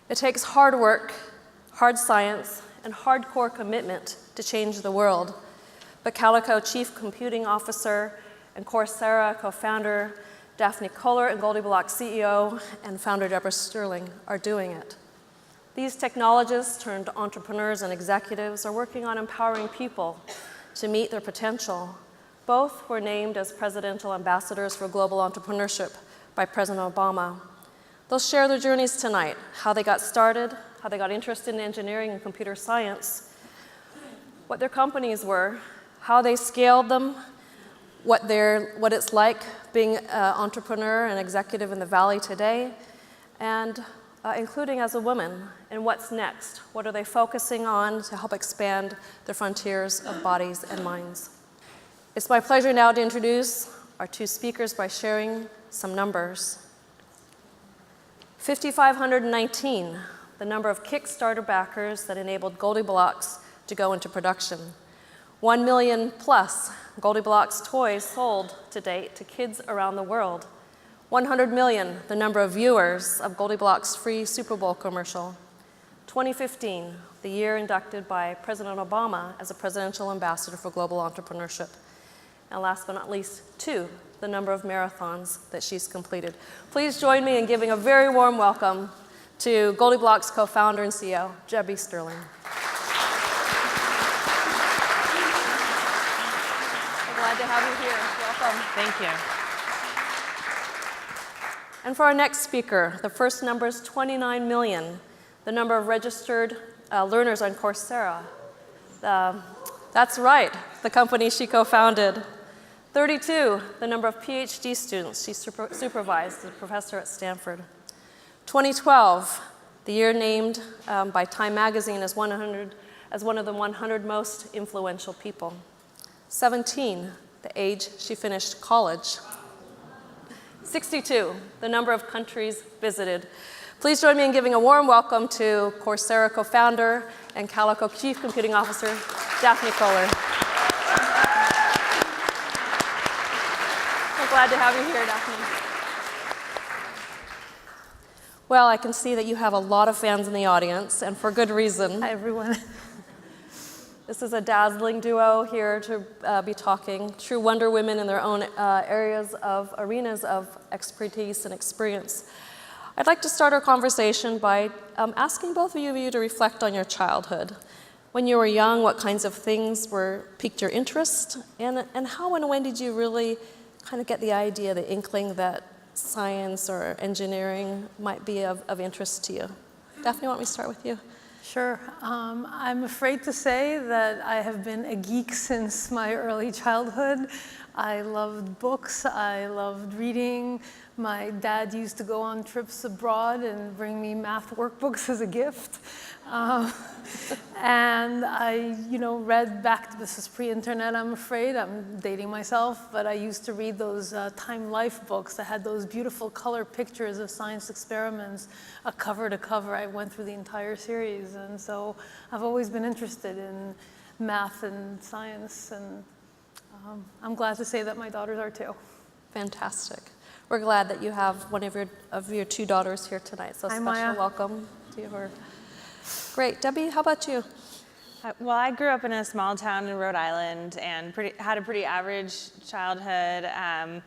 It takes hard work, hard science, and hardcore commitment to change the world. But Calico Chief Computing Officer and Coursera co-founder Daphne Koller and GoldieBlox CEO and founder Debra are doing it. These technologists turned entrepreneurs and executives are working on empowering people to meet their potential. Both were named as presidential ambassadors for global entrepreneurship by President Obama. They'll share their journeys tonight, how they got started, how they got interested in engineering and computer science, what their companies were, how they scaled them, what it's like being an entrepreneur and executive in the Valley today, and including as a woman, and what's next. What are they focusing on to help expand the frontiers of bodies and minds? It's my pleasure now to introduce our two speakers by sharing some numbers. 5,519, the number of Kickstarter backers that enabled GoldieBlox to go into production. 1 million plus GoldieBlox toys sold to date to kids around the world. 100 million, the number of viewers of GoldieBlox's free Super Bowl commercial. 2015, the year inducted by President Obama as a presidential ambassador for global entrepreneurship. And last but not least, 2, the number of marathons that she's completed. Please join me in giving a very warm welcome to GoldieBlox co-founder and CEO, Debbie Sterling. We're glad to have you here. Welcome. Thank you. And for our next speaker, the first number is 29 million, the number of registered learners on Coursera. That's right, the company she co-founded. 32, the number of PhD students she supervised as a professor at Stanford. 2012, the year named by Time Magazine as one of the 100 most influential people. 17, the age she finished college. 62, the number of countries visited. Please join me in giving a warm welcome to Coursera co-founder and Calico Chief Computing Officer, Daphne Koller. We're glad to have you here, Daphne. Well, I can see that you have a lot of fans in the audience, and for good reason. Hi, everyone. This is a dazzling duo here to be talking, true Wonder Women in their own arenas of expertise and experience. I'd like to start our conversation by asking both of you to reflect on your childhood. When you were young, what kinds of things piqued your interest? And how and when did you really kind of get the idea, the inkling that science or engineering might be of interest to you? Daphne, why don't we start with you? Sure. I'm afraid to say that I have been a geek since my early childhood. I loved books. I loved reading. My dad used to go on trips abroad and bring me math workbooks as a gift. And I, read back, this is pre-internet, I'm afraid. I'm dating myself, but I used to read those Time Life books that had those beautiful color pictures of science experiments, cover to cover. I went through the entire series, and so I've always been interested in math and science, and I'm glad to say that my daughters are too. Fantastic. We're glad that you have one of your two daughters here tonight, so Hi, special Maya. welcome to her. Great. Debbie, how about you? Well, I grew up in a small town in Rhode Island and had a pretty average childhood. I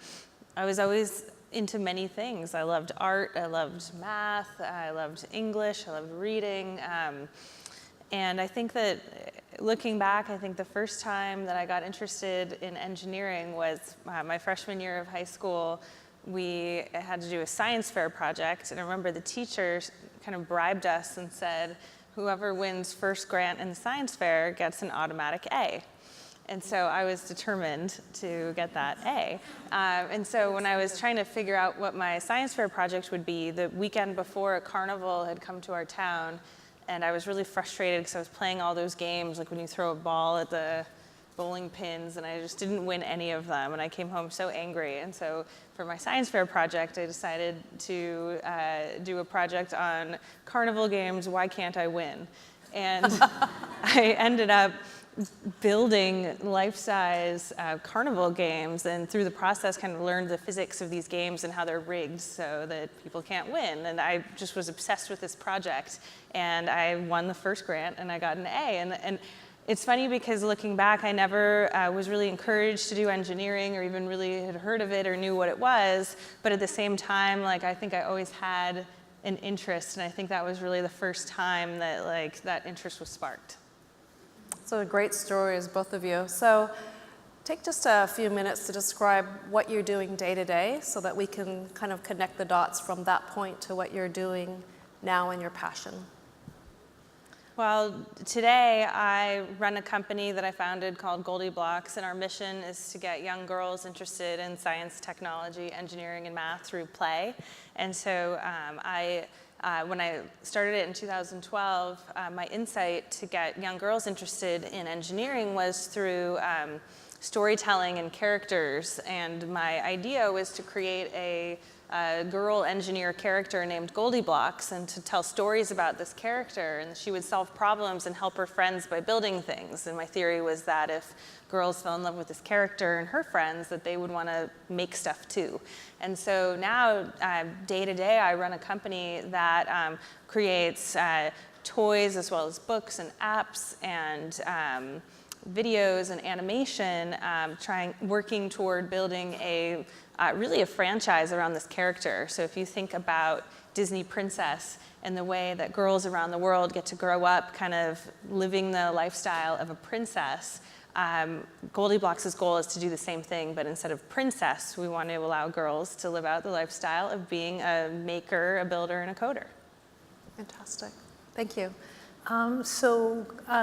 was always into many things. I loved art, I loved math, I loved English, I loved reading. And I think that looking back, I think the first time that I got interested in engineering was my freshman year of high school. We had to do a science fair project, and I remember the teacher kind of bribed us and said, whoever wins first grant in the science fair gets an automatic A. And so I was determined to get that A. And so when I was trying to figure out what my science fair project would be, the weekend before a carnival had come to our town, and I was really frustrated because I was playing all those games, like when you throw a ball at the bowling pins, and I just didn't win any of them, and I came home so angry. And so for my science fair project, I decided to do a project on carnival games, why can't I win? And I ended up building life-size carnival games, and through the process kind of learned the physics of these games and how they're rigged so that people can't win. And I just was obsessed with this project, and I won the first grant and I got an A. And it's funny because looking back, I never was really encouraged to do engineering or even really had heard of it or knew what it was. But at the same time, like, I think I always had an interest, and I think that was really the first time that that interest was sparked. So great stories, both of you. So take just a few minutes to describe what you're doing day to day so that we can kind of connect the dots from that point to what you're doing now and your passion. Well, today I run a company that I founded called GoldieBlox, and our mission is to get young girls interested in science, technology, engineering, and math through play. And so when I started it in 2012, my insight to get young girls interested in engineering was through storytelling and characters. And my idea was to create a girl engineer character named GoldieBlox, and to tell stories about this character, and she would solve problems and help her friends by building things. And my theory was that if girls fell in love with this character and her friends, that they would want to make stuff too. And so now, day to day, I run a company that creates toys as well as books and apps and videos and animation, working toward building really a franchise around this character. So if you think about Disney Princess and the way that girls around the world get to grow up kind of living the lifestyle of a princess, GoldieBlox's goal is to do the same thing, but instead of princess, we want to allow girls to live out the lifestyle of being a maker, a builder, and a coder. Fantastic. Thank you.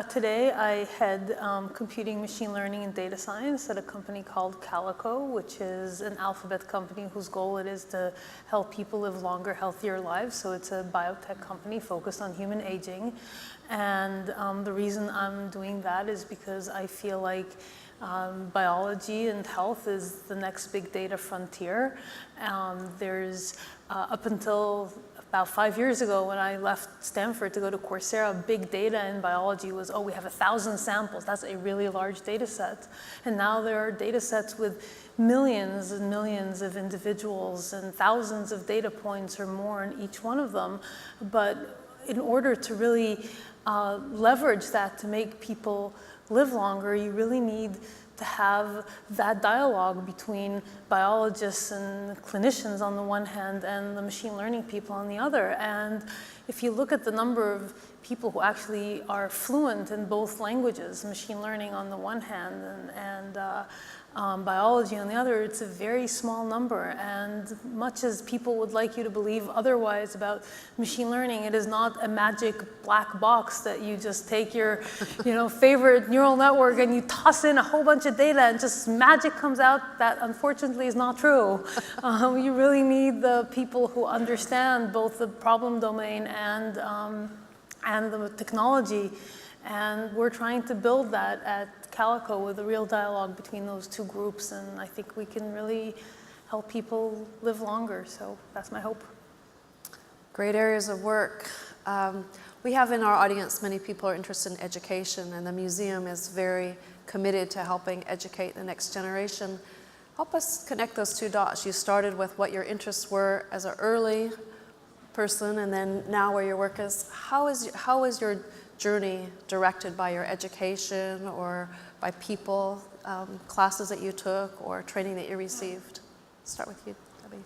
Today I head computing, machine learning, and data science at a company called Calico, which is an alphabet company whose goal it is to help people live longer, healthier lives. So it's a biotech company focused on human aging. And the reason I'm doing that is because I feel like biology and health is the next big data frontier. There's up until about 5 years ago, when I left Stanford to go to Coursera, big data in biology was, we have 1,000 samples. That's a really large data set. And now there are data sets with millions and millions of individuals and thousands of data points or more in each one of them. But in order to really leverage that to make people live longer, you really need to have that dialogue between biologists and clinicians on the one hand and the machine learning people on the other. And if you look at the number of people who actually are fluent in both languages, machine learning on the one hand and biology on the other, it's a very small number. And much as people would like you to believe otherwise about machine learning, it is not a magic black box that you just take your favorite neural network and you toss in a whole bunch of data and just magic comes out. That unfortunately is not true. You really need the people who understand both the problem domain and the technology. And we're trying to build that at Calico with a real dialogue between those two groups, and I think we can really help people live longer, so that's my hope. Great areas of work. We have in our audience many people who are interested in education, and the museum is very committed to helping educate the next generation. Help us connect those two dots. You started with what your interests were as an early person, and then now where your work is. How is your journey directed by your education or by people, classes that you took or training that you received? Start with you, Debbie.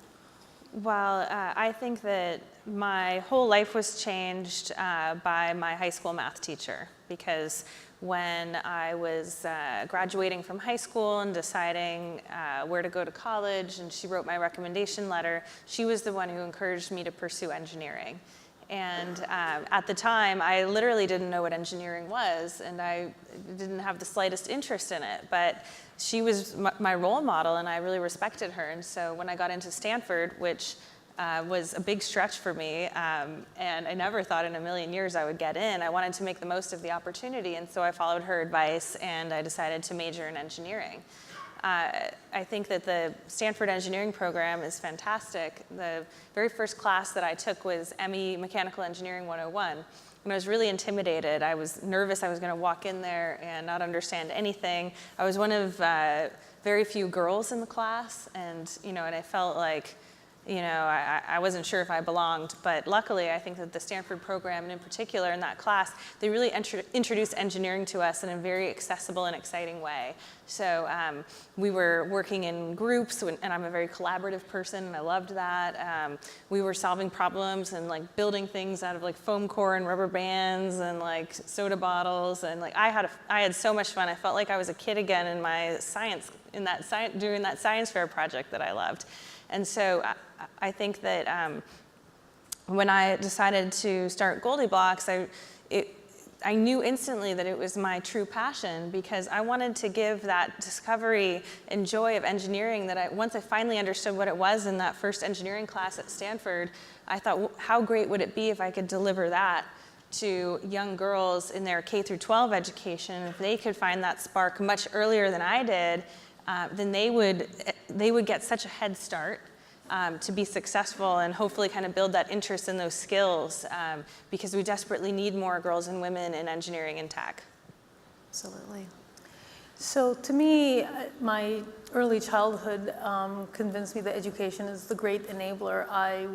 Well, I think that my whole life was changed by my high school math teacher, because when I was graduating from high school and deciding where to go to college, and she wrote my recommendation letter, she was the one who encouraged me to pursue engineering. And at the time, I literally didn't know what engineering was, and I didn't have the slightest interest in it. But she was my role model, and I really respected her. And so when I got into Stanford, which was a big stretch for me, and I never thought in a million years I would get in, I wanted to make the most of the opportunity. And so I followed her advice, and I decided to major in engineering. I think that the Stanford engineering program is fantastic. The very first class that I took was ME Mechanical Engineering 101. and I was really intimidated. I was nervous I was going to walk in there and not understand anything. I was one of very few girls in the class, and and I felt like I wasn't sure if I belonged, but luckily I think that the Stanford program, and in particular in that class, they really introduced engineering to us in a very accessible and exciting way. So we were working in groups, and I'm a very collaborative person, and I loved that. We were solving problems and like building things out of like foam core and rubber bands and like soda bottles, and like I had so much fun. I felt like I was a kid again in my doing that science fair project that I loved. And so I think that when I decided to start GoldieBlox, I knew instantly that it was my true passion, because I wanted to give that discovery and joy of engineering that once I finally understood what it was in that first engineering class at Stanford, I thought, how great would it be if I could deliver that to young girls in their K through 12 education. If they could find that spark much earlier than I did, then they would get such a head start to be successful and hopefully kind of build that interest in those skills, because we desperately need more girls and women in engineering and tech. Absolutely. So to me, my early childhood convinced me that education is the great enabler. I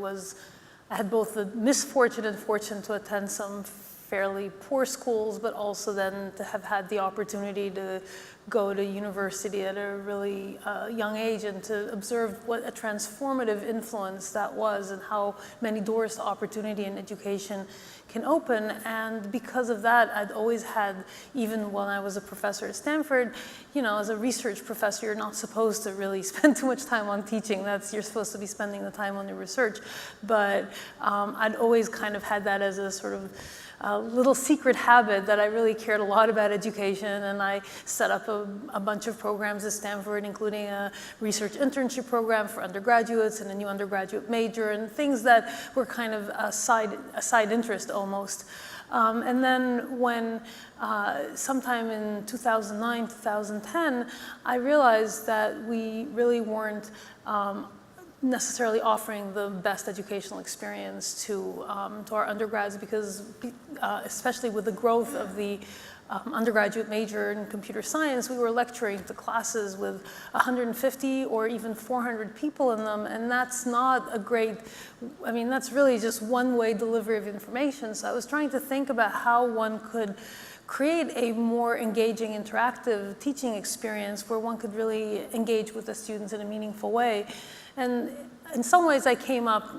had both the misfortune and fortune to attend some fairly poor schools, but also then to have had the opportunity to go to university at a really young age and to observe what a transformative influence that was and how many doors to opportunity in education can open. And because of that, I'd always had, even when I was a professor at Stanford, as a research professor, you're not supposed to really spend too much time on teaching. You're supposed to be spending the time on your research. But I'd always kind of had that as a sort of little secret habit that I really cared a lot about education, and I set up a bunch of programs at Stanford, including a research internship program for undergraduates and a new undergraduate major, and things that were kind of a side interest almost. And then when sometime in 2009, 2010, I realized that we really weren't necessarily offering the best educational experience to our undergrads, because especially with the growth of the undergraduate major in computer science, we were lecturing to classes with 150 or even 400 people in them, and that's not a great, that's really just one-way delivery of information. So I was trying to think about how one could create a more engaging, interactive teaching experience where one could really engage with the students in a meaningful way. And in some ways I came up,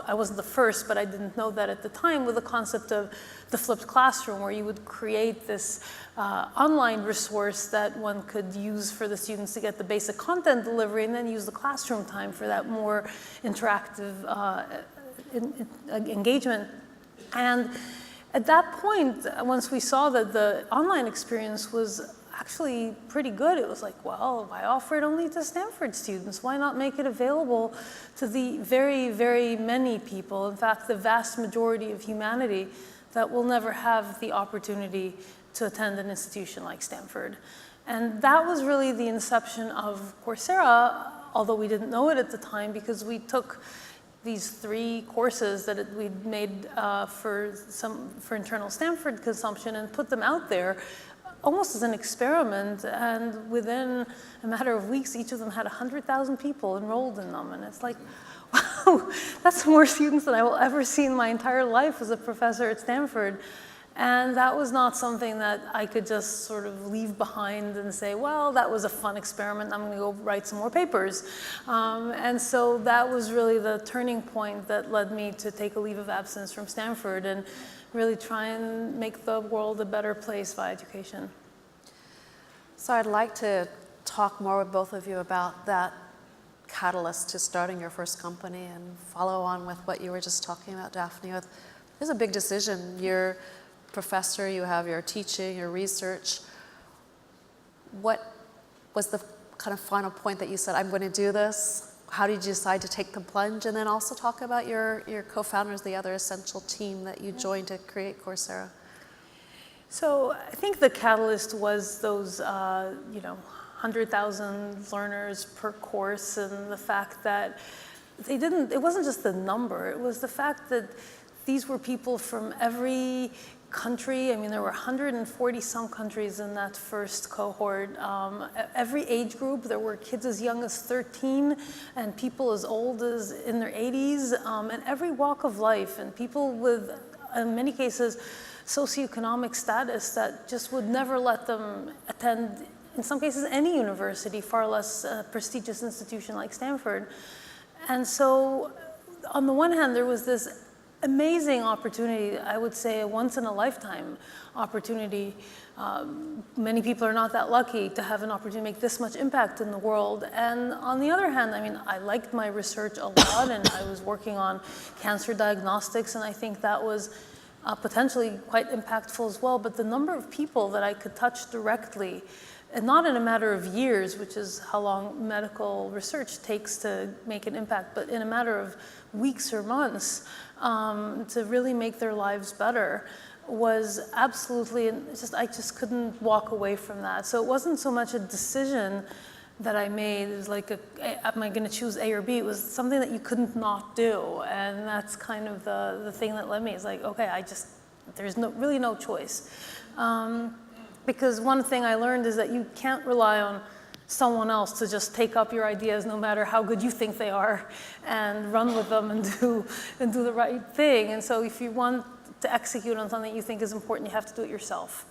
I wasn't the first, but I didn't know that at the time, with the concept of the flipped classroom, where you would create this online resource that one could use for the students to get the basic content delivery, and then use the classroom time for that more interactive engagement. And at that point, once we saw that the online experience was actually pretty good, it was like, well, why offer it only to Stanford students? Why not make it available to the very, very many people, in fact, the vast majority of humanity, that will never have the opportunity to attend an institution like Stanford? And that was really the inception of Coursera, although we didn't know it at the time, because we took these 3 courses that we'd made for internal Stanford consumption and put them out there almost as an experiment, and within a matter of weeks, each of them had 100,000 people enrolled in them. And it's like, wow, that's more students than I will ever see in my entire life as a professor at Stanford. And that was not something that I could just sort of leave behind and say, well, that was a fun experiment, I'm gonna go write some more papers. And so that was really the turning point that led me to take a leave of absence from Stanford and really try and make the world a better place by education. So I'd like to talk more with both of you about that catalyst to starting your first company, and follow on with what you were just talking about, Daphne. There's a big decision. You're a professor, you have your teaching, your research. What was the kind of final point that you said, I'm going to do this? How did you decide to take the plunge? And then also talk about your co-founders, the other essential team that you joined to create Coursera. So I think the catalyst was those 100,000 learners per course, and the fact that it wasn't just the number, it was the fact that these were people from every country. I mean, there were 140 some countries in that first cohort. Every age group, there were kids as young as 13 and people as old as in their 80s, and every walk of life, and people with, in many cases, socioeconomic status that just would never let them attend, in some cases, any university, far less a prestigious institution like Stanford. And so, on the one hand, there was this amazing opportunity, I would say a once-in-a-lifetime opportunity. Many people are not that lucky to have an opportunity to make this much impact in the world. And on the other hand, I mean, I liked my research a lot, and I was working on cancer diagnostics, and I think that was potentially quite impactful as well. But the number of people that I could touch directly, and not in a matter of years, which is how long medical research takes to make an impact, but in a matter of weeks or months, to really make their lives better, was absolutely, I just couldn't walk away from that. So it wasn't so much a decision that I made, it was like, am I gonna choose A or B? It was something that you couldn't not do. And that's kind of the thing that led me. It's like, okay, there's really no choice. Because one thing I learned is that you can't rely on someone else to just take up your ideas, no matter how good you think they are, and run with them and do the right thing. And so if you want to execute on something you think is important, you have to do it yourself.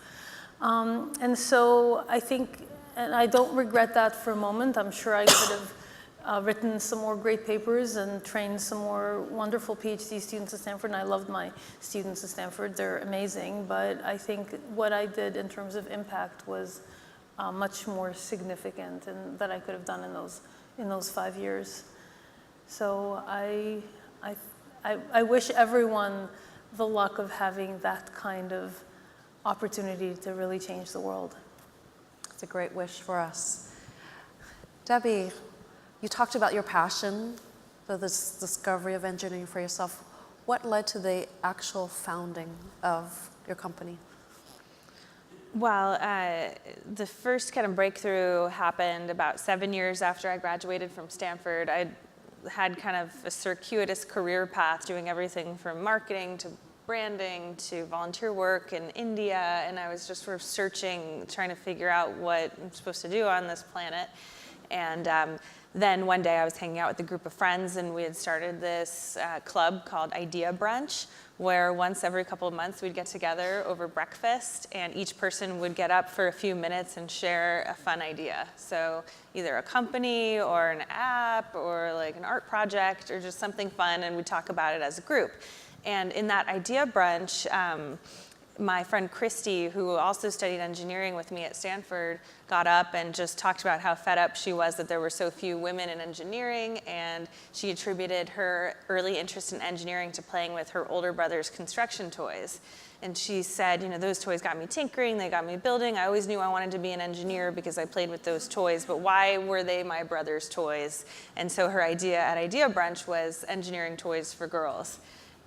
And so I think, and I don't regret that for a moment. I'm sure I could have written some more great papers and trained some more wonderful PhD students at Stanford, and I loved my students at Stanford. They're amazing, but I think what I did in terms of impact was much more significant and that I could have done in those 5 years. So I wish everyone the luck of having that kind of opportunity to really change the world. It's a great wish for us. Debbie, you talked about your passion for this discovery of engineering for yourself. What led to the actual founding of your company? Well, the first kind of breakthrough happened about 7 years after I graduated from Stanford. I had kind of a circuitous career path, doing everything from marketing to branding to volunteer work in India, and I was just sort of searching, trying to figure out what I'm supposed to do on this planet. And then one day I was hanging out with a group of friends, and we had started this club called Idea Brunch, where once every couple of months we'd get together over breakfast, and each person would get up for a few minutes and share a fun idea. So either a company or an app or like an art project or just something fun, and we'd talk about it as a group. And in that Idea Brunch, my friend Christy, who also studied engineering with me at Stanford, got up and just talked about how fed up she was that there were so few women in engineering, and she attributed her early interest in engineering to playing with her older brother's construction toys. And she said, you know, those toys got me tinkering, they got me building. I always knew I wanted to be an engineer because I played with those toys, but why were they my brother's toys? And so her idea at Idea Brunch was engineering toys for girls.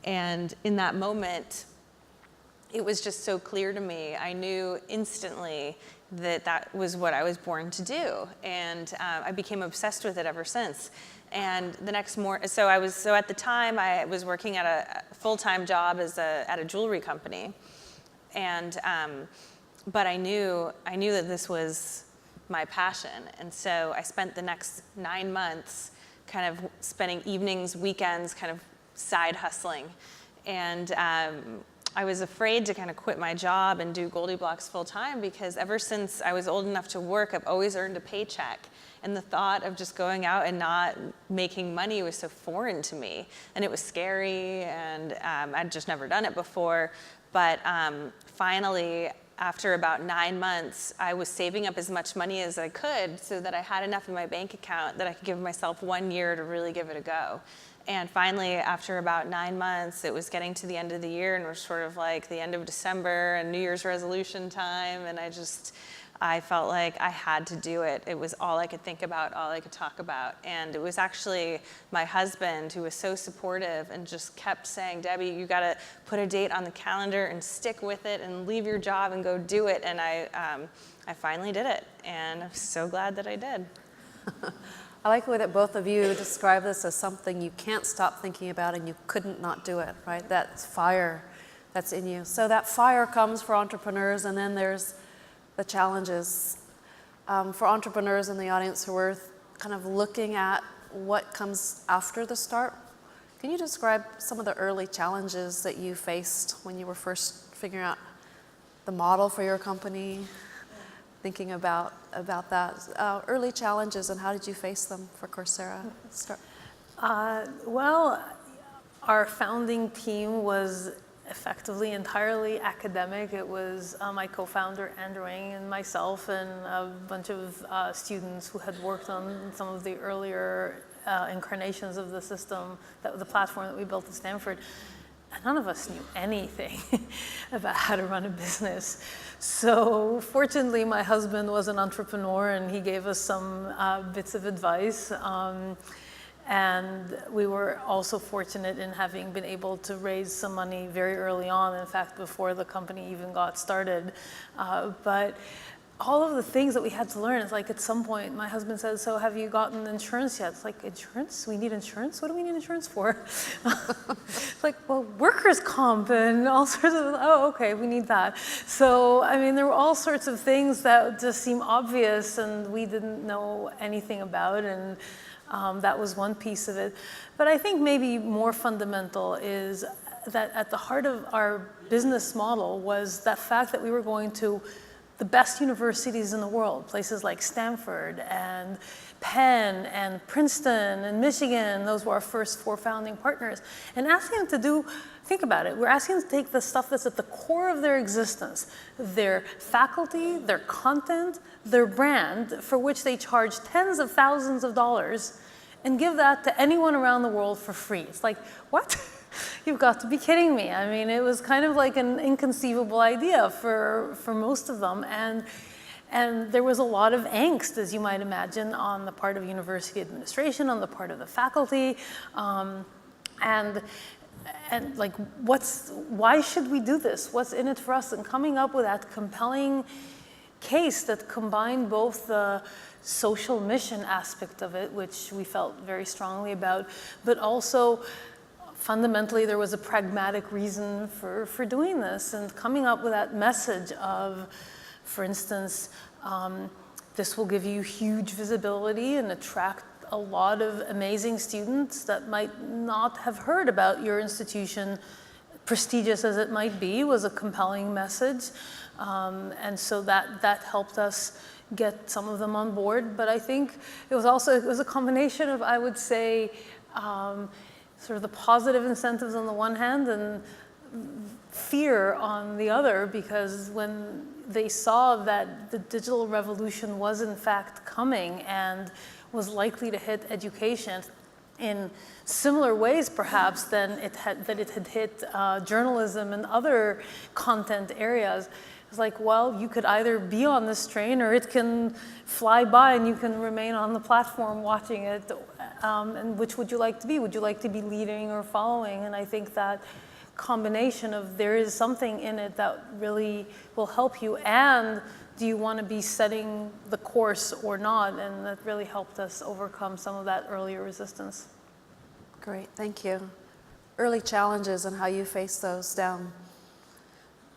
And in that moment, it was just so clear to me. I knew instantly that that was what I was born to do. And I became obsessed with it ever since. And the next morning, so at the time I was working at a full-time job at a jewelry company. And, but I knew that this was my passion. And so I spent the next 9 months kind of spending evenings, weekends, kind of side hustling. And I was afraid to kind of quit my job and do GoldieBlox full time, because ever since I was old enough to work, I've always earned a paycheck. And the thought of just going out and not making money was so foreign to me. And it was scary, and I'd just never done it before. But finally, after about 9 months, I was saving up as much money as I could so that I had enough in my bank account that I could give myself 1 year to really give it a go. And finally, after about 9 months, it was getting to the end of the year, and it was sort of like the end of December and New Year's resolution time, and I felt like I had to do it. It was all I could think about, all I could talk about. And it was actually my husband who was so supportive and just kept saying, Debbie, you gotta put a date on the calendar and stick with it and leave your job and go do it. And I finally did it, and I'm so glad that I did. I like the way that both of you describe this as something you can't stop thinking about and you couldn't not do it, right? That's fire that's in you. So that fire comes for entrepreneurs, and then there's the challenges. For entrepreneurs in the audience who are kind of looking at what comes after the start, can you describe some of the early challenges that you faced when you were first figuring out the model for your company, thinking about that, early challenges, and how did you face them for Coursera? Start. Well, our founding team was effectively entirely academic. It was my co-founder Andrew Ng and myself and a bunch of students who had worked on some of the earlier incarnations of the system, the platform that we built at Stanford. And none of us knew anything about how to run a business. So fortunately, my husband was an entrepreneur and he gave us some bits of advice. And we were also fortunate in having been able to raise some money very early on, in fact, before the company even got started. But all of the things that we had to learn, it's like at some point, my husband said, so have you gotten insurance yet? It's like, insurance? We need insurance? What do we need insurance for? It's like, well, workers' comp and all sorts of, oh, okay, we need that. So, I mean, there were all sorts of things that just seem obvious and we didn't know anything about, and that was one piece of it. But I think maybe more fundamental is that at the heart of our business model was that fact that we were going to the best universities in the world, places like Stanford and Penn and Princeton and Michigan. Those were our first 4 founding partners. And asking them to do, think about it, we're asking them to take the stuff that's at the core of their existence, their faculty, their content, their brand, for which they charge tens of thousands of dollars, and give that to anyone around the world for free. It's like, what? You've got to be kidding me. I mean, it was kind of like an inconceivable idea for most of them. And there was a lot of angst, as you might imagine, on the part of university administration, on the part of the faculty. And like, why should we do this? What's in it for us? And coming up with that compelling case that combined both the social mission aspect of it, which we felt very strongly about, but also fundamentally, there was a pragmatic reason for doing this, and coming up with that message of, for instance, this will give you huge visibility and attract a lot of amazing students that might not have heard about your institution, prestigious as it might be, was a compelling message. And so that helped us get some of them on board. But I think it was a combination of, I would say, sort of the positive incentives on the one hand and fear on the other, because when they saw that the digital revolution was in fact coming and was likely to hit education in similar ways perhaps than it had hit journalism and other content areas, it's like, well, you could either be on this train or it can fly by and you can remain on the platform watching it. And which would you like to be? Would you like to be leading or following? And I think that combination of there is something in it that really will help you, and do you want to be setting the course or not? And that really helped us overcome some of that earlier resistance. Great, thank you. Early challenges and how you face those down.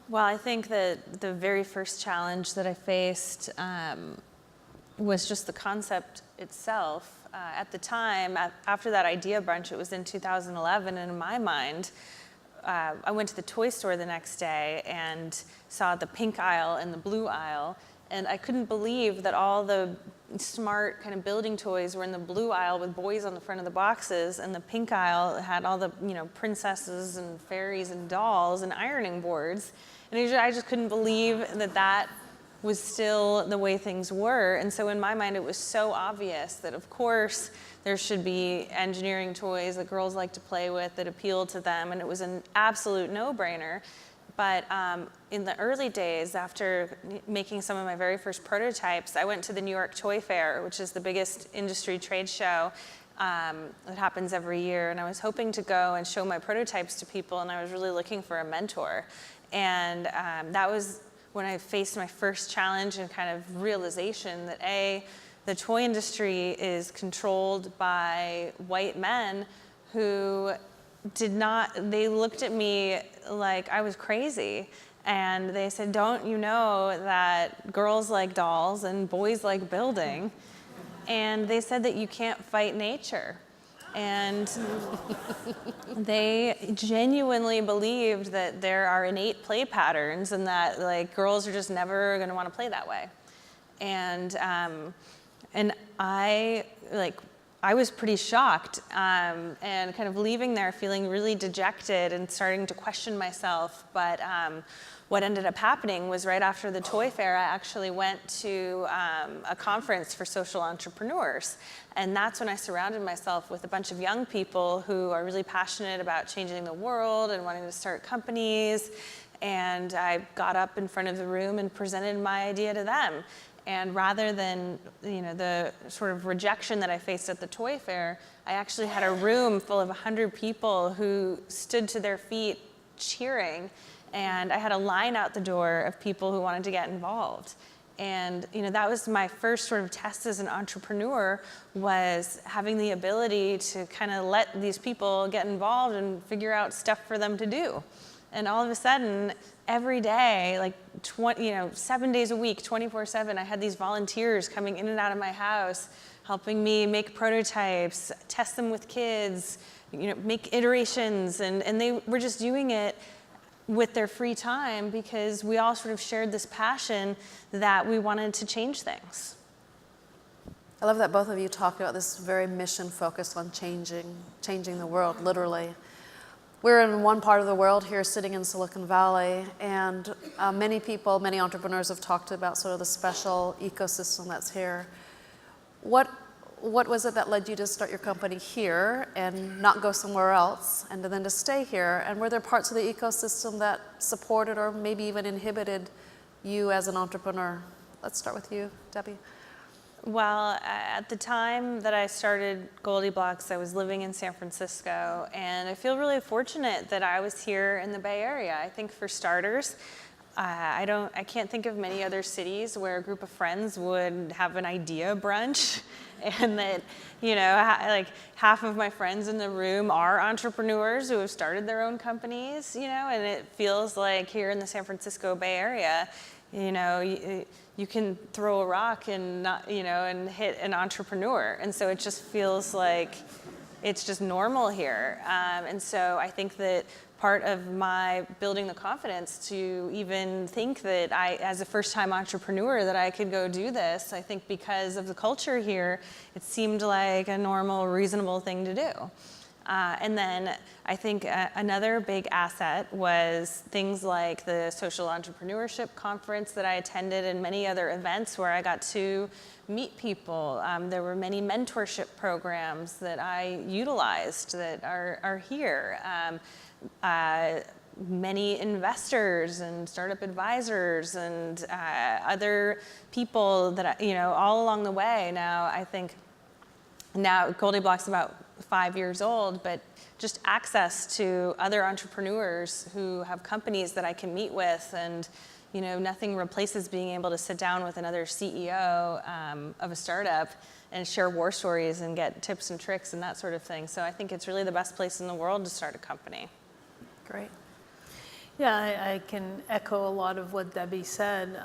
Well, I think that the very first challenge that I faced was just the concept itself. At the time, after that idea brunch, it was in 2011, and in my mind, I went to the toy store the next day and saw the pink aisle and the blue aisle, and I couldn't believe that all the smart kind of building toys were in the blue aisle with boys on the front of the boxes, and the pink aisle had all the princesses and fairies and dolls and ironing boards. And I just couldn't believe that was still the way things were. And so in my mind, it was so obvious that, of course, there should be engineering toys that girls like to play with that appeal to them, and it was an absolute no-brainer. But in the early days, after making some of my very first prototypes, I went to the New York Toy Fair, which is the biggest industry trade show that happens every year, and I was hoping to go and show my prototypes to people, and I was really looking for a mentor. And that was when I faced my first challenge and kind of realization that the toy industry is controlled by white men who they looked at me like I was crazy. And they said, don't you know that girls like dolls and boys like building? And they said that you can't fight nature. And they genuinely believed that there are innate play patterns and that like girls are just never going to want to play that way. And I was pretty shocked and kind of leaving there feeling really dejected and starting to question myself. But what ended up happening was right after the toy fair, I actually went to a conference for social entrepreneurs. And that's when I surrounded myself with a bunch of young people who are really passionate about changing the world and wanting to start companies. And I got up in front of the room and presented my idea to them. And rather than the sort of rejection that I faced at the toy fair, I actually had a room full of 100 people who stood to their feet cheering. And I had a line out the door of people who wanted to get involved. And that was my first sort of test as an entrepreneur, was having the ability to kind of let these people get involved and figure out stuff for them to do. And all of a sudden, every day, like 7 days a week, 24/7, I had these volunteers coming in and out of my house, helping me make prototypes, test them with kids, make iterations, and they were just doing it with their free time because we all sort of shared this passion that we wanted to change things. I love that both of you talk about this very mission focused on changing the world, literally. We're in one part of the world here sitting in Silicon Valley, and many entrepreneurs have talked about sort of the special ecosystem that's here. What was it that led you to start your company here and not go somewhere else, and then to stay here? And were there parts of the ecosystem that supported or maybe even inhibited you as an entrepreneur? Let's start with you, Debbie. Well, at the time that I started GoldieBlox, I was living in San Francisco, and I feel really fortunate that I was here in the Bay Area. I think for starters, I can't think of many other cities where a group of friends would have an idea brunch, and that like half of my friends in the room are entrepreneurs who have started their own companies, and it feels like here in the San Francisco Bay Area, you can throw a rock and and hit an entrepreneur, and so it just feels like it's just normal here. And so I think that part of my building the confidence to even think that I, as a first-time entrepreneur, that I could go do this, I think because of the culture here, it seemed like a normal, reasonable thing to do. And then I think another big asset was things like the Social Entrepreneurship Conference that I attended and many other events where I got to meet people. There were many mentorship programs that I utilized that are here. Many investors and startup advisors and other people that, all along the way. Now, I think now GoldieBlox is about 5 years old, but just access to other entrepreneurs who have companies that I can meet with, and nothing replaces being able to sit down with another CEO of a startup and share war stories and get tips and tricks and that sort of thing. So I think it's really the best place in the world to start a company. Great. Yeah, I can echo a lot of what Debbie said.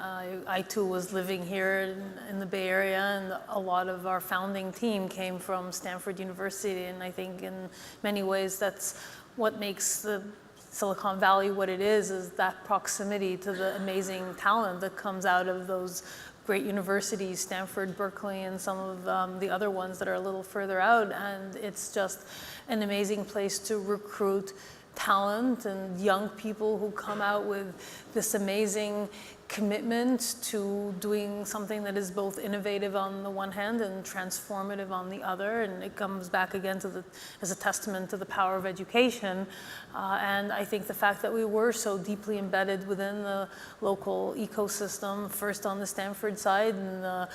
I too was living here in the Bay Area, and a lot of our founding team came from Stanford University, and I think in many ways that's what makes the Silicon Valley what it is that proximity to the amazing talent that comes out of those great universities, Stanford, Berkeley, and some of the other ones that are a little further out. And it's just an amazing place to recruit talent and young people who come out with this amazing commitment to doing something that is both innovative on the one hand and transformative on the other. And it comes back again to as a testament to the power of education. And I think the fact that we were so deeply embedded within the local ecosystem, first on the Stanford side, and the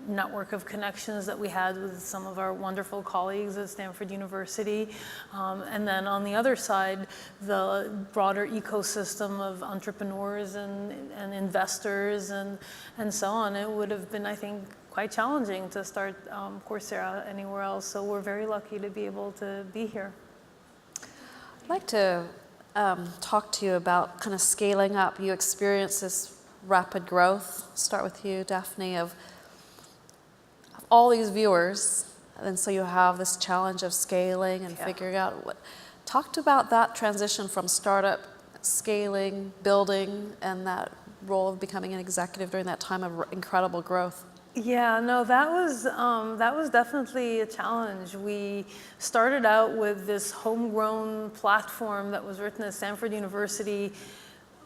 network of connections that we had with some of our wonderful colleagues at Stanford University. And then on the other side, the broader ecosystem of entrepreneurs and investors and so on. It would have been, I think, quite challenging to start Coursera anywhere else. So we're very lucky to be able to be here. I'd like to talk to you about kind of scaling up. You experienced this rapid growth. Start with you, Daphne, of all these viewers, and so you have this challenge of scaling and figuring out what. Talked about that transition from startup, scaling, building, and that role of becoming an executive during that time of incredible growth. Yeah, no, that was definitely a challenge. We started out with this homegrown platform that was written at Stanford University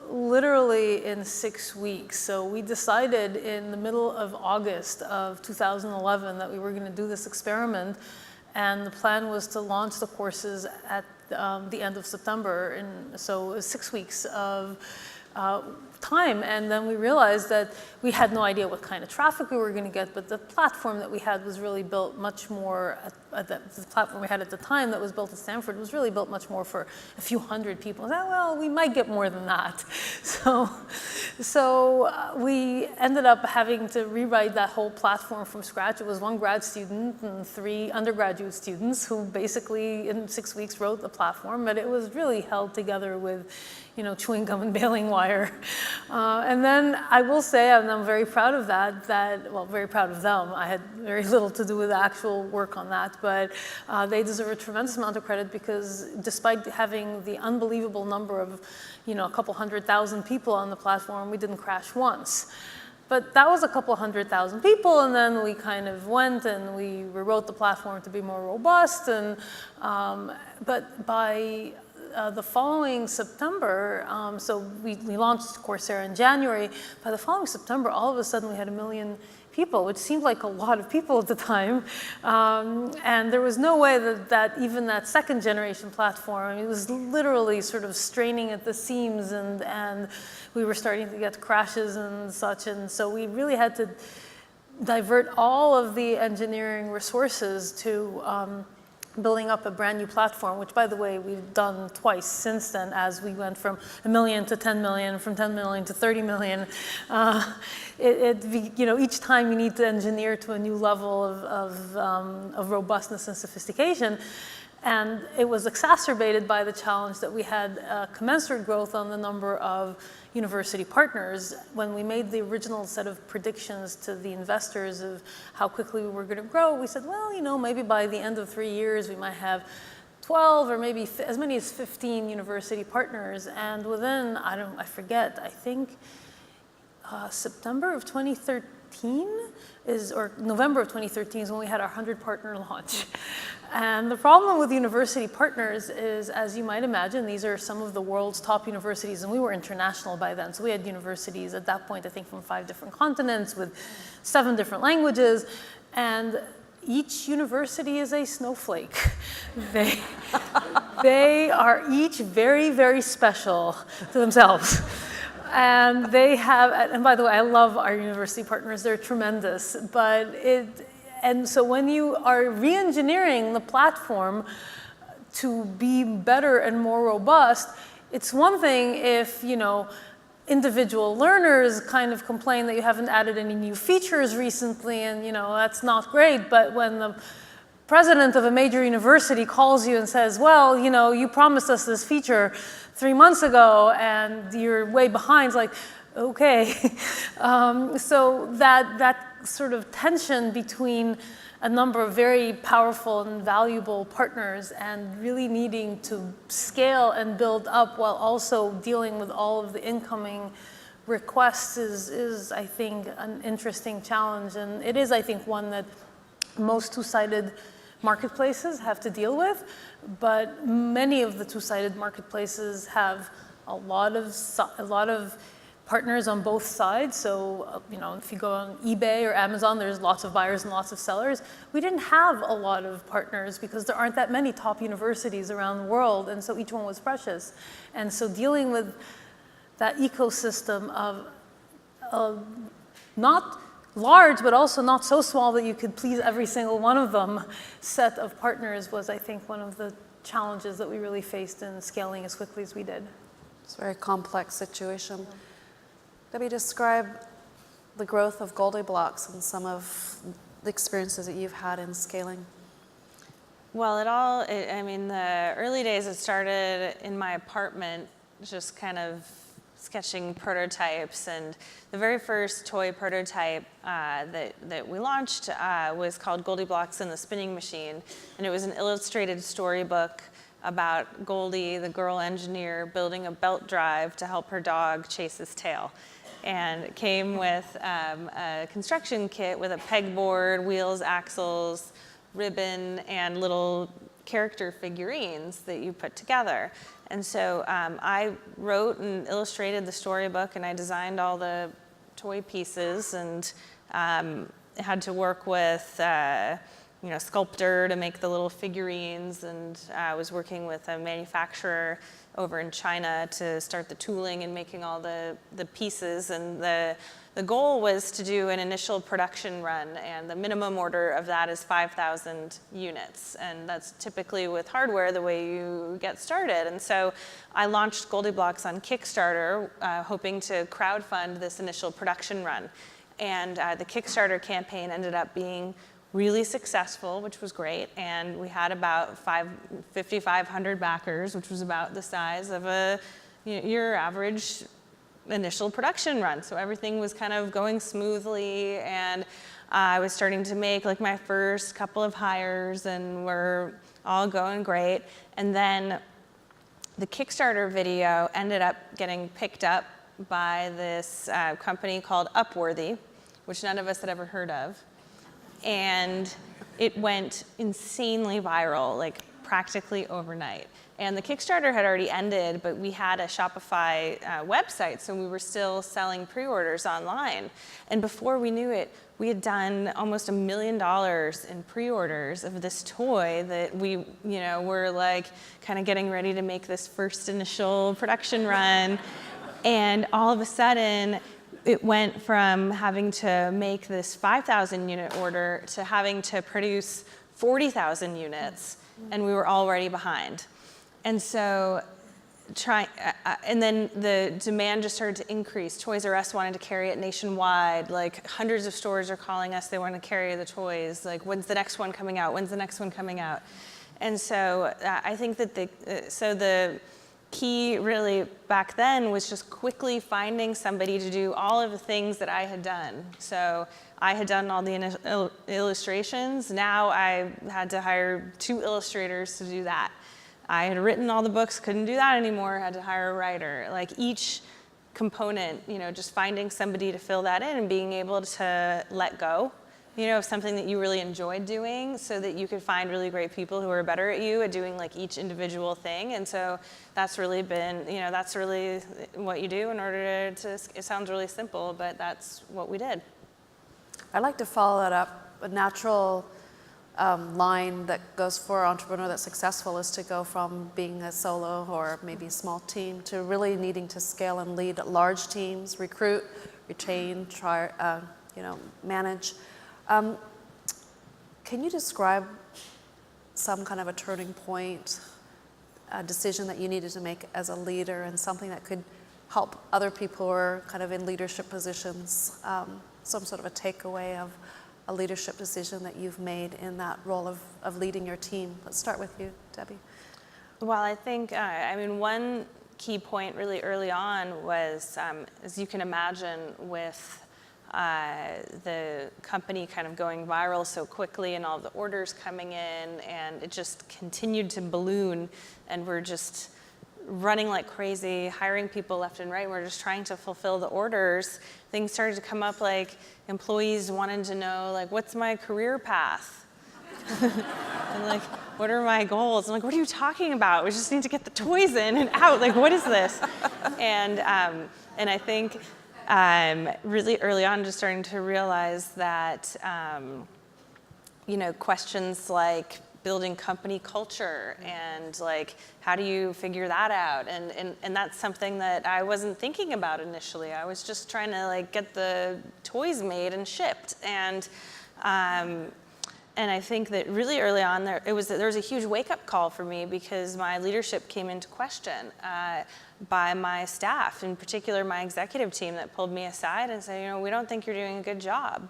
literally in 6 weeks. So we decided in the middle of August of 2011 that we were going to do this experiment, and the plan was to launch the courses at the end of September. And so it was 6 weeks of time, and then we realized that we had no idea what kind of traffic we were going to get, but the platform that we had was really built much more, the platform we had at the time that was built at Stanford was really built much more for a few hundred people. And well, we might get more than that. So we ended up having to rewrite that whole platform from scratch. It was 1 grad student and 3 undergraduate students who basically in 6 weeks wrote the platform, but it was really held together with, chewing gum and baling wire. And then I will say, and I'm very proud of well, very proud of them. I had very little to do with the actual work on that, but they deserve a tremendous amount of credit because despite having the unbelievable number of, a couple 100,000 people on the platform, we didn't crash once. But that was a couple 100,000 people, and then we kind of went and we rewrote the platform to be more robust. And but by the following September, so we launched Coursera in January. By the following September, all of a sudden we had 1 million people, which seemed like a lot of people at the time. And there was no way that even that second generation platform, it was literally sort of straining at the seams, and we were starting to get crashes and such. And so we really had to divert all of the engineering resources to building up a brand new platform, which, by the way, we've done twice since then as we went from 1 million to 10 million, from 10 million to 30 million. Each time you need to engineer to a new level of robustness and sophistication. And it was exacerbated by the challenge that we had commensurate growth on the number of university partners. When we made the original set of predictions to the investors of how quickly we were going to grow, we said, well, maybe by the end of 3 years, we might have 12 or maybe as many as 15 university partners. And within, I think September of 2013 or November of 2013 is when we had our 100 partner launch. And the problem with university partners is, as you might imagine, these are some of the world's top universities, and we were international by then. So we had universities at that point, I think, from 5 different continents with 7 different languages. And each university is a snowflake. They are each very, very special to themselves. And they have, and by the way, I love our university partners. They're tremendous. And so when you are re-engineering the platform to be better and more robust, it's one thing if, individual learners kind of complain that you haven't added any new features recently, and, that's not great. But when the president of a major university calls you and says, well, you promised us this feature 3 months ago, and you're way behind, it's like, okay. So that sort of tension between a number of very powerful and valuable partners and really needing to scale and build up while also dealing with all of the incoming requests is I think, an interesting challenge. And it is, I think, one that most two-sided marketplaces have to deal with, but many of the two-sided marketplaces have a lot of partners on both sides. So, if you go on eBay or Amazon, there's lots of buyers and lots of sellers. We didn't have a lot of partners because there aren't that many top universities around the world, and so each one was precious. And so dealing with that ecosystem of not large, but also not so small that you could please every single one of them set of partners was, I think, one of the challenges that we really faced in scaling as quickly as we did. It's a very complex situation. Debbie, describe the growth of GoldieBlox and some of the experiences that you've had in scaling? Well, I mean, the early days, it started in my apartment, just kind of sketching prototypes. And the very first toy prototype that we launched was called GoldieBlox and the Spinning Machine. And it was an illustrated storybook about Goldie, the girl engineer, building a belt drive to help her dog chase his tail. And it came with a construction kit with a pegboard, wheels, axles, ribbon, and little character figurines that you put together. And so I wrote and illustrated the storybook, and I designed all the toy pieces, and had to work with sculptor to make the little figurines, and I was working with a manufacturer over in China to start the tooling and making all the pieces. And the goal was to do an initial production run, and the minimum order of that is 5,000 units. And that's typically with hardware the way you get started. And so I launched GoldieBlox on Kickstarter, hoping to crowdfund this initial production run. And the Kickstarter campaign ended up being really successful, which was great. And we had about 5,500 backers, which was about the size of your average initial production run. So everything was kind of going smoothly, and I was starting to make like my first couple of hires, and we're all going great. And then the Kickstarter video ended up getting picked up by this company called Upworthy, which none of us had ever heard of. And it went insanely viral, like practically overnight. And the Kickstarter had already ended, but we had a Shopify website, so we were still selling pre-orders online. And before we knew it, we had done almost $1 million in pre-orders of this toy that we, were like kind of getting ready to make this first initial production run. And all of a sudden, it went from having to make this 5,000 unit order to having to produce 40,000 units, and we were already behind. And so, and then the demand just started to increase. Toys R Us wanted to carry it nationwide. Like hundreds of stores are calling us, they want to carry the toys. Like, when's the next one coming out? When's the next one coming out? And so I think that the key really back then was just quickly finding somebody to do all of the things that I had done. So I had done all the illustrations. Now I had to hire 2 illustrators to do that. I had written all the books, couldn't do that anymore, had to hire a writer. Like each component, just finding somebody to fill that in and being able to let go, of something that you really enjoyed doing, so that you could find really great people who are better at you at doing like each individual thing. And so that's really been, that's really what you do in order to, it sounds really simple, but that's what we did. I'd like to follow that up. A natural line that goes for an entrepreneur that's successful is to go from being a solo or maybe a small team to really needing to scale and lead large teams, recruit, retain, manage. Can you describe some kind of a turning point, a decision that you needed to make as a leader, and something that could help other people who are kind of in leadership positions, some sort of a takeaway of a leadership decision that you've made in that role of leading your team? Let's start with you, Debbie. Well, I think, one key point really early on was, as you can imagine, with the company kind of going viral so quickly and all the orders coming in, and it just continued to balloon, and we're just running like crazy, hiring people left and right. We're just trying to fulfill the orders. Things started to come up, like employees wanted to know, like, what's my career path? And like, what are my goals? I'm like, what are you talking about? We just need to get the toys in and out. Like, what is this? And I think really early on, just starting to realize that, questions like building company culture and like, how do you figure that out? And that's something that I wasn't thinking about initially. I was just trying to like get the toys made and shipped. And And I think that really early on, there was a huge wake-up call for me because my leadership came into question by my staff, in particular my executive team, that pulled me aside and said, you know, we don't think you're doing a good job.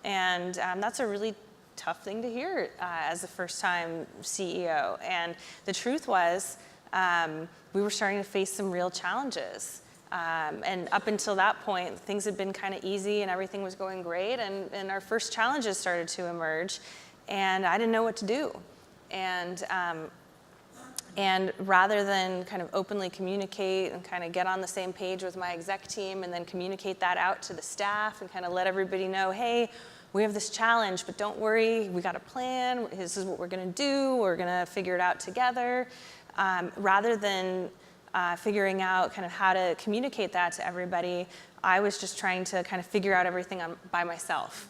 And that's a really tough thing to hear as a first-time CEO. And the truth was, we were starting to face some real challenges. And up until that point, things had been kind of easy and everything was going great, and our first challenges started to emerge, and I didn't know what to do. And rather than kind of openly communicate and kind of get on the same page with my exec team and then communicate that out to the staff and kind of let everybody know, hey, we have this challenge, but don't worry, we got a plan, this is what we're gonna do, we're gonna figure it out together. Rather than figuring out kind of how to communicate that to everybody, I was just trying to kind of figure out everything by myself.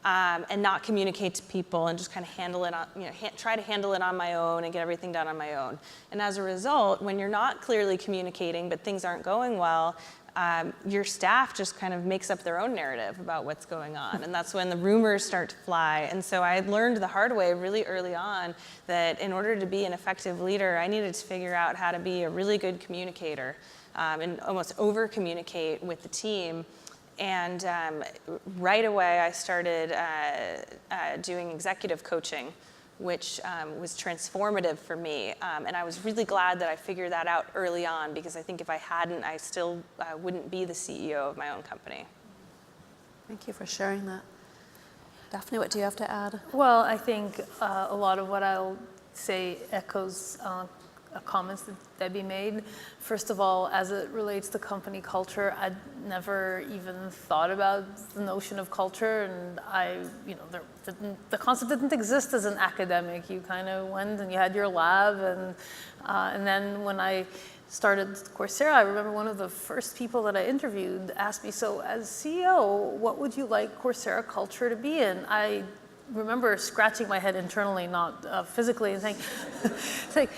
And not communicate to people and just kind of handle it on, try to handle it on my own and get everything done on my own. And as a result, when you're not clearly communicating but things aren't going well, your staff just kind of makes up their own narrative about what's going on. And that's when the rumors start to fly. And so I learned the hard way really early on that in order to be an effective leader, I needed to figure out how to be a really good communicator and almost over-communicate with the team. And right away, I started doing executive coaching, which was transformative for me. And I was really glad that I figured that out early on, because I think if I hadn't, I still wouldn't be the CEO of my own company. Thank you for sharing that. Daphne, what do you have to add? Well, I think a lot of what I'll say echoes comments that Debbie made. First of all, as it relates to company culture, I'd never even thought about the notion of culture, and the concept didn't exist as an academic. You kind of went and you had your lab, and then when I started Coursera, I remember one of the first people that I interviewed asked me, so as CEO, what would you like Coursera culture to be in? I remember scratching my head internally, not physically, and saying,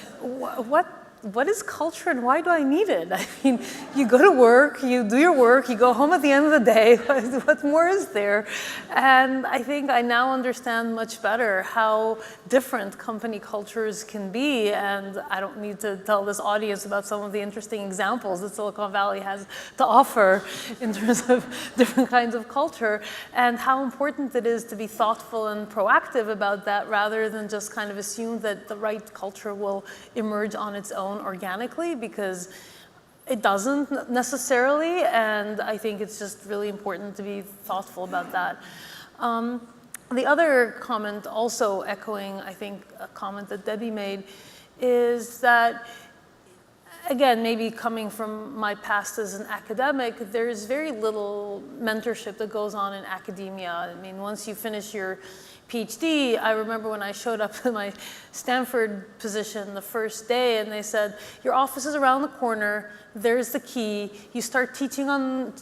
what is culture and why do I need it? I mean, you go to work, you do your work, you go home at the end of the day, what more is there? And I think I now understand much better how different company cultures can be, and I don't need to tell this audience about some of the interesting examples that Silicon Valley has to offer in terms of different kinds of culture, and how important it is to be thoughtful and proactive about that rather than just kind of assume that the right culture will emerge on its own organically, because it doesn't necessarily, and I think it's just really important to be thoughtful about that. The other comment, also echoing, I think, a comment that Debbie made, is that, again, maybe coming from my past as an academic, there's very little mentorship that goes on in academia. I mean, once you finish your PhD, I remember when I showed up in my Stanford position the first day, and they said, your office is around the corner, there's the key, you start teaching on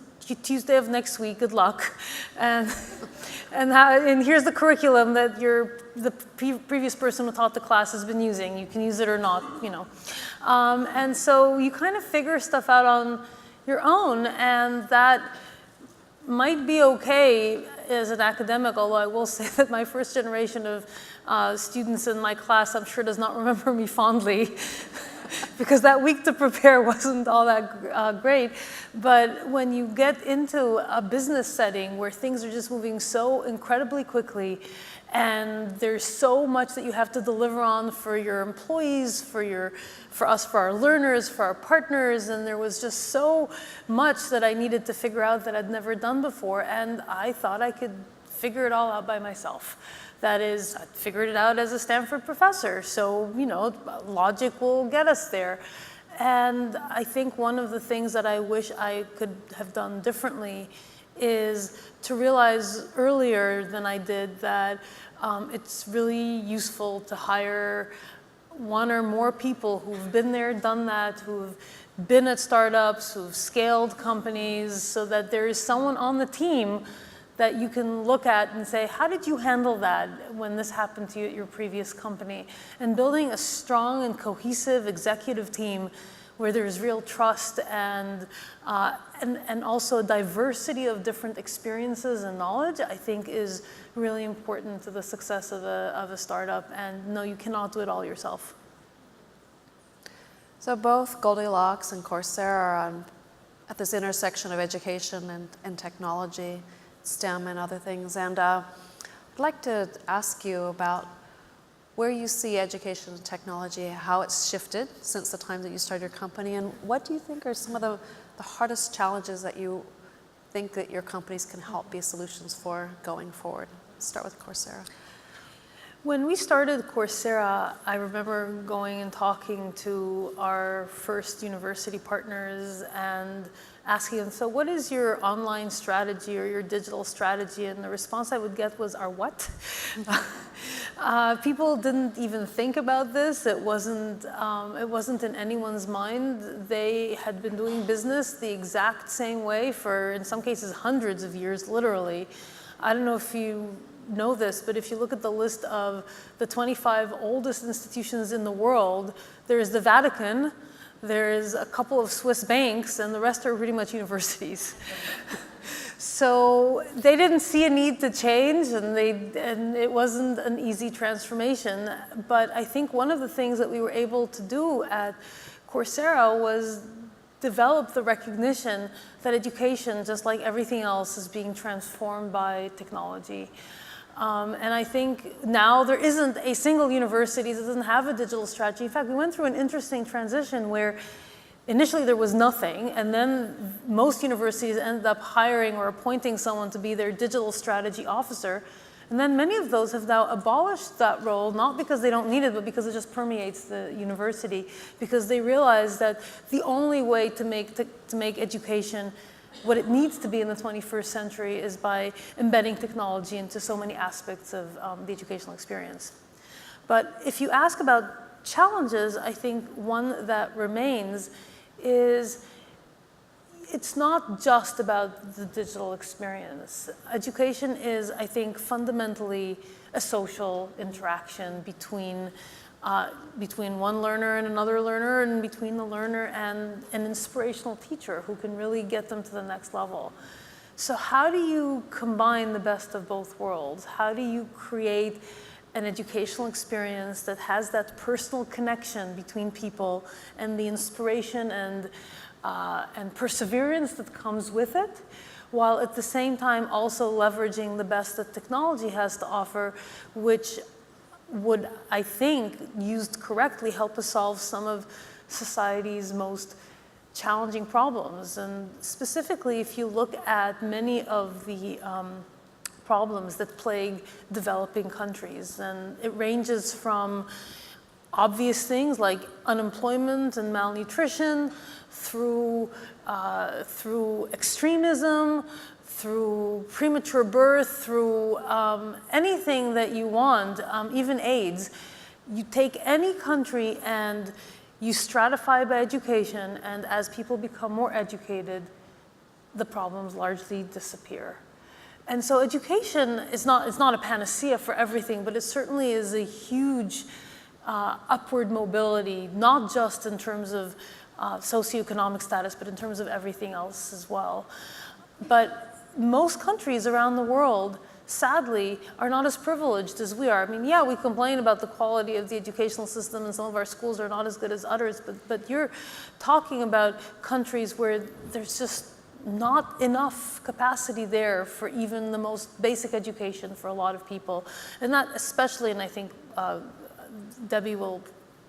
Tuesday of next week, good luck. And here's the curriculum that the previous person who taught the class has been using. You can use it or not, and so you kind of figure stuff out on your own, and that might be okay as an academic, although I will say that my first generation of students in my class, I'm sure, does not remember me fondly because that week to prepare wasn't all that great. But when you get into a business setting where things are just moving so incredibly quickly, and there's so much that you have to deliver on for your employees, for us, for our learners, for our partners, and there was just so much that I needed to figure out that I'd never done before, and I thought I could figure it all out by myself. That is, I figured it out as a Stanford professor, so, logic will get us there. And I think one of the things that I wish I could have done differently is to realize earlier than I did that it's really useful to hire one or more people who've been there, done that, who've been at startups, who've scaled companies, so that there is someone on the team that you can look at and say, how did you handle that when this happened to you at your previous company? And building a strong and cohesive executive team where there's real trust and also a diversity of different experiences and knowledge, I think is really important to the success of a startup. And no, you cannot do it all yourself. So both GoldieBlox and Coursera are at this intersection of education and technology, STEM and other things. And I'd like to ask you about where you see education and technology, how it's shifted since the time that you started your company, and what do you think are some of the hardest challenges that you think that your companies can help be solutions for going forward? Let's start with Coursera. When we started Coursera, I remember going and talking to our first university partners and asking them, so what is your online strategy or your digital strategy? And the response I would get was, our what? People didn't even think about this. It wasn't in anyone's mind. They had been doing business the exact same way for, in some cases, hundreds of years, literally. I don't know if you know this, but if you look at the list of the 25 oldest institutions in the world, there's the Vatican, there's a couple of Swiss banks, and the rest are pretty much universities. So they didn't see a need to change, and it wasn't an easy transformation. But I think one of the things that we were able to do at Coursera was develop the recognition that education, just like everything else, is being transformed by technology. And I think now there isn't a single university that doesn't have a digital strategy. In fact, we went through an interesting transition where initially there was nothing, and then most universities ended up hiring or appointing someone to be their digital strategy officer. And then many of those have now abolished that role, not because they don't need it, but because it just permeates the university, because they realize that the only way to make education what it needs to be in the 21st century is by embedding technology into so many aspects of the educational experience. But if you ask about challenges, I think one that remains is it's not just about the digital experience. Education is, I think, fundamentally a social interaction between one learner and another learner, and between the learner and an inspirational teacher who can really get them to the next level. So how do you combine the best of both worlds? How do you create an educational experience that has that personal connection between people and the inspiration and perseverance that comes with it, while at the same time also leveraging the best that technology has to offer, which would, I think, used correctly, help us solve some of society's most challenging problems. And specifically, if you look at many of the problems that plague developing countries, and it ranges from obvious things like unemployment and malnutrition, through extremism, through premature birth, through anything that you want, even AIDS. You take any country and you stratify by education, and as people become more educated, the problems largely disappear. And so education is not a panacea for everything, but it certainly is a huge upward mobility, not just in terms of socioeconomic status, but in terms of everything else as well. But most countries around the world, sadly, are not as privileged as we are. I mean, yeah, we complain about the quality of the educational system, and some of our schools are not as good as others, but you're talking about countries where there's just not enough capacity there for even the most basic education for a lot of people. And that especially, and I think Debbie will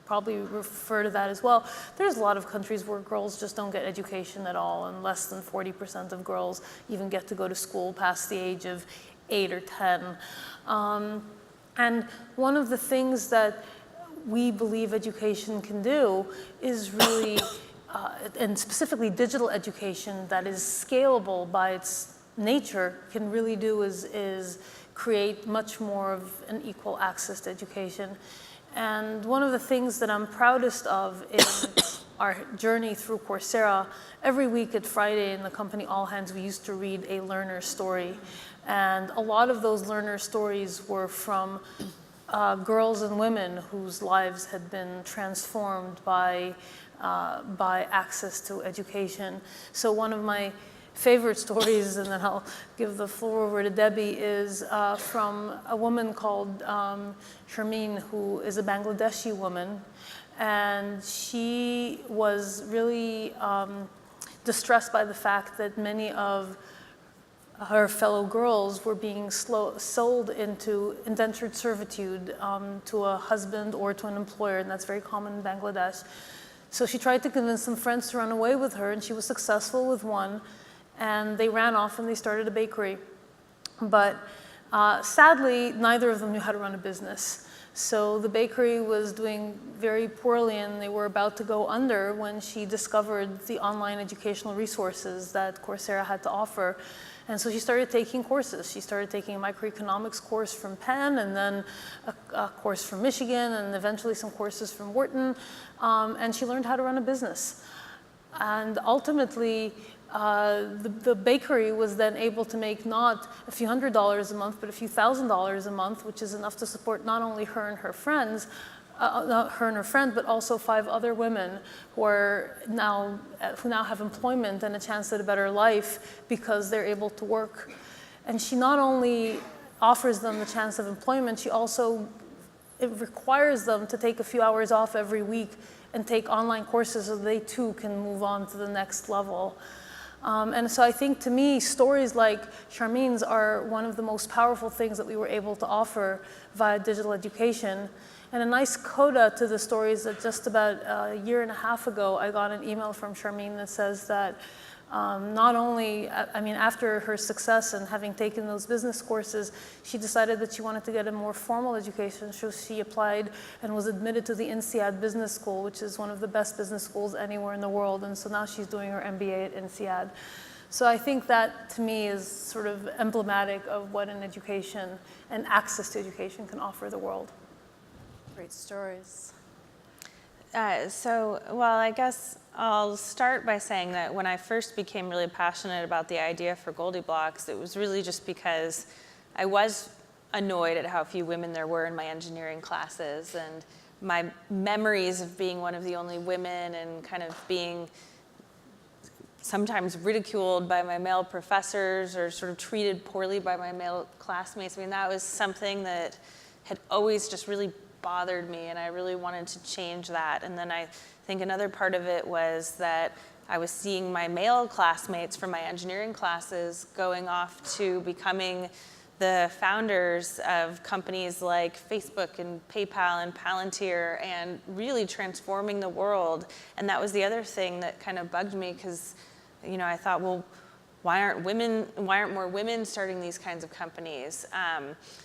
probably refer to that as well, there's a lot of countries where girls just don't get education at all, and less than 40% of girls even get to go to school past the age of 8 or 10. And one of the things that we believe education can do is really, and specifically digital education that is scalable by its nature, can really do is create much more of an equal access to education. And one of the things that I'm proudest of in our journey through Coursera, every week at Friday in the company All Hands, we used to read a learner story. And a lot of those learner stories were from girls and women whose lives had been transformed by access to education. So one of my favorite stories, and then I'll give the floor over to Debbie, is from a woman called Sharmeen, who is a Bangladeshi woman. And she was really distressed by the fact that many of her fellow girls were being sold into indentured servitude to a husband or to an employer, and that's very common in Bangladesh. So she tried to convince some friends to run away with her, and she was successful with one, and they ran off and they started a bakery. But sadly, neither of them knew how to run a business. So the bakery was doing very poorly, and they were about to go under when she discovered the online educational resources that Coursera had to offer. And so she started taking courses. She started taking a microeconomics course from Penn, and then a course from Michigan, and eventually some courses from Wharton. And she learned how to run a business. And ultimately, the bakery was then able to make not a few $100s a month, but a few $1,000s a month, which is enough to support not only her and her friends, but also 5 other women who now have employment and a chance at a better life because they're able to work. And she not only offers them the chance of employment, she also requires them to take a few hours off every week and take online courses so they too can move on to the next level. And so I think, to me, stories like Sharmeen's are one of the most powerful things that we were able to offer via digital education. And a nice coda to the story is that just about a year and a half ago, I got an email from Sharmeen that says that not only, after her success and having taken those business courses, she decided that she wanted to get a more formal education. So she applied and was admitted to the INSEAD Business School, which is one of the best business schools anywhere in the world. And so now she's doing her MBA at INSEAD. So I think that, to me, is sort of emblematic of what an education and access to education can offer the world. Great stories. Well, I guess I'll start by saying that when I first became really passionate about the idea for GoldieBlox, it was really just because I was annoyed at how few women there were in my engineering classes, and my memories of being one of the only women and kind of being sometimes ridiculed by my male professors or sort of treated poorly by my male classmates. That was something that had always just really bothered me, and I really wanted to change that. And then I think another part of it was that I was seeing my male classmates from my engineering classes going off to becoming the founders of companies like Facebook and PayPal and Palantir and really transforming the world. And that was the other thing that kind of bugged me, because I thought, well, why aren't more women starting these kinds of companies?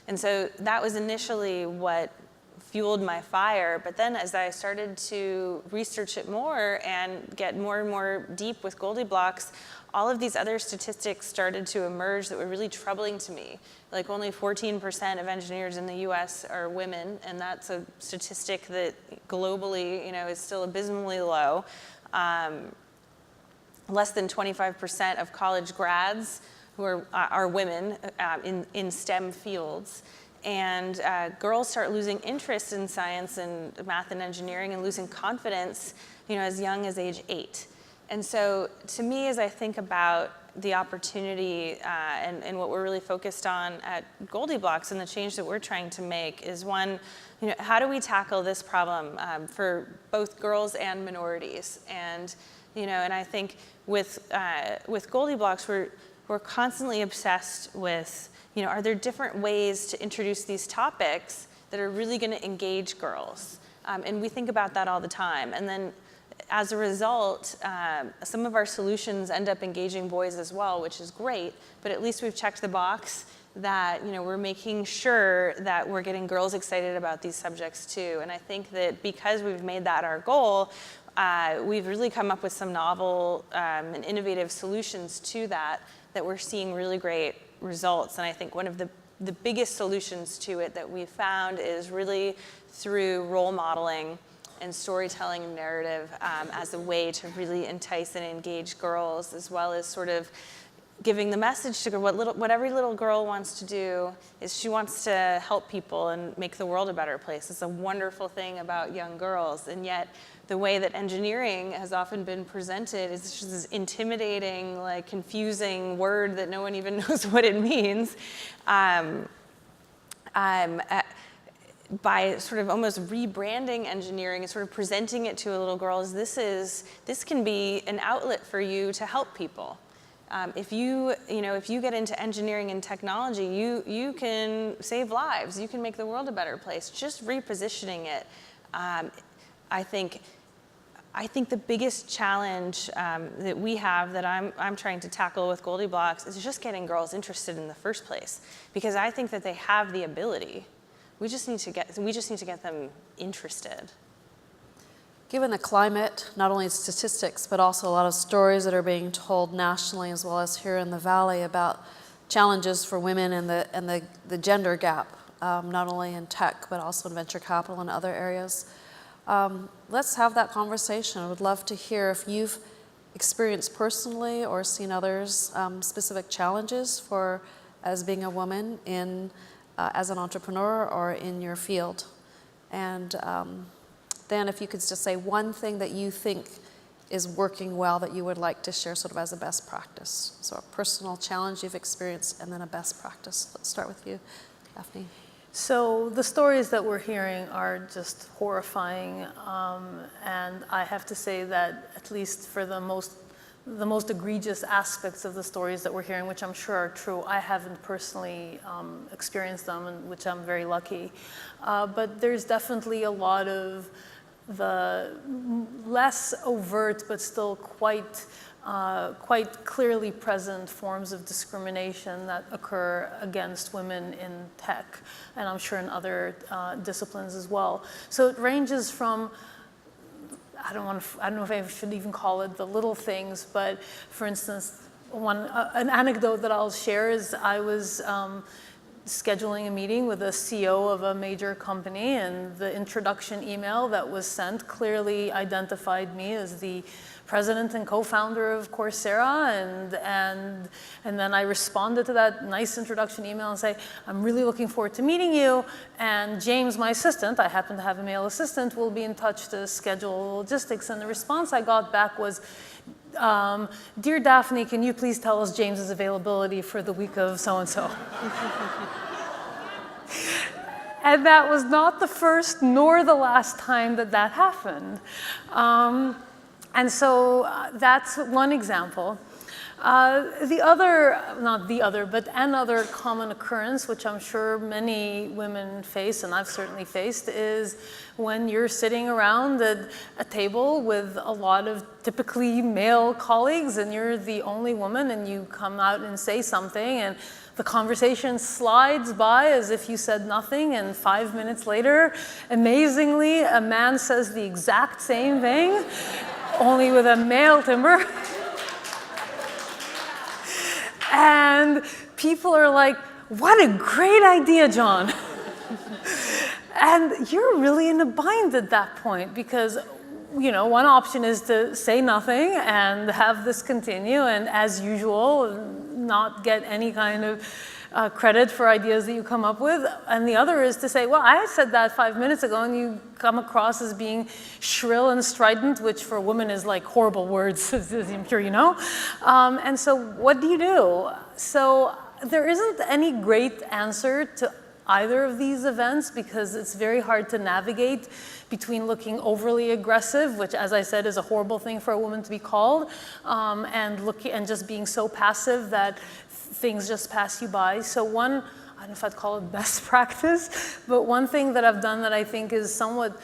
And so that was initially what fueled my fire. But then as I started to research it more and get more and more deep with GoldieBlox, all of these other statistics started to emerge that were really troubling to me. Like only 14% of engineers in the US are women, and that's a statistic that globally, is still abysmally low. Less than 25% of college grads who are women in STEM fields. And girls start losing interest in science and math and engineering and losing confidence, as young as age 8. And so to me, as I think about the opportunity and what we're really focused on at GoldieBlox and the change that we're trying to make is, one, how do we tackle this problem for both girls and minorities? And I think with GoldieBlox, we're constantly obsessed with, are there different ways to introduce these topics that are really going to engage girls? And we think about that all the time. And then as a result, some of our solutions end up engaging boys as well, which is great. But at least we've checked the box that we're making sure that we're getting girls excited about these subjects too. And I think that because we've made that our goal, we've really come up with some novel and innovative solutions to that we're seeing really great results. And I think one of the biggest solutions to it that we've found is really through role modeling and storytelling and narrative as a way to really entice and engage girls, as well as sort of giving the message to what every little girl wants to do is she wants to help people and make the world a better place. It's a wonderful thing about young girls, and yet the way that engineering has often been presented is just this intimidating, like confusing word that no one even knows what it means. By sort of almost rebranding engineering and sort of presenting it to a little girl as this can be an outlet for you to help people. If you get into engineering and technology, you can save lives. You can make the world a better place. Just repositioning it, I think the biggest challenge that we have that I'm trying to tackle with GoldieBlox is just getting girls interested in the first place, because I think that they have the ability. We just need to get them interested. Given the climate, not only statistics, but also a lot of stories that are being told nationally as well as here in the Valley about challenges for women and the gender gap, not only in tech, but also in venture capital and other areas. Let's have that conversation. I would love to hear if you've experienced personally or seen others specific challenges as being a woman as an entrepreneur or in your field. And then if you could just say one thing that you think is working well that you would like to share sort of as a best practice. So a personal challenge you've experienced and then a best practice. Let's start with you, Daphne. So the stories that we're hearing are just horrifying, and I have to say that at least for the most egregious aspects of the stories that we're hearing, which I'm sure are true, I haven't personally experienced them, and which I'm very lucky. But there's definitely a lot of the less overt but still quite clearly present forms of discrimination that occur against women in tech, and I'm sure in other disciplines as well. So it ranges from, I don't know if I should even call it the little things, but for instance, an anecdote that I'll share is I was scheduling a meeting with a CEO of a major company, and the introduction email that was sent clearly identified me as the president and co-founder of Coursera, and then I responded to that nice introduction email and say, I'm really looking forward to meeting you, and James, my assistant, I happen to have a male assistant, will be in touch to schedule logistics. And the response I got back was, Dear Daphne, can you please tell us James's availability for the week of so-and-so? And that was not the first nor the last time that happened. And so that's one example. Another common occurrence, which I'm sure many women face, and I've certainly faced, is when you're sitting around at a table with a lot of typically male colleagues, and you're the only woman, and you come out and say something, and the conversation slides by as if you said nothing, and 5 minutes later, amazingly, a man says the exact same thing, only with a male timbre. And people are like, what a great idea, John. And you're really in a bind at that point, because one option is to say nothing and have this continue, and as usual, not get any kind of credit for ideas that you come up with. And the other is to say, well, I said that 5 minutes ago, and you come across as being shrill and strident, which for women is like horrible words, as I'm sure you know. And so what do you do? So there isn't any great answer to either of these events, because it's very hard to navigate between looking overly aggressive, which, as I said, is a horrible thing for a woman to be called, and just being so passive that things just pass you by. So I don't know if I'd call it best practice, but one thing that I've done that I think is somewhat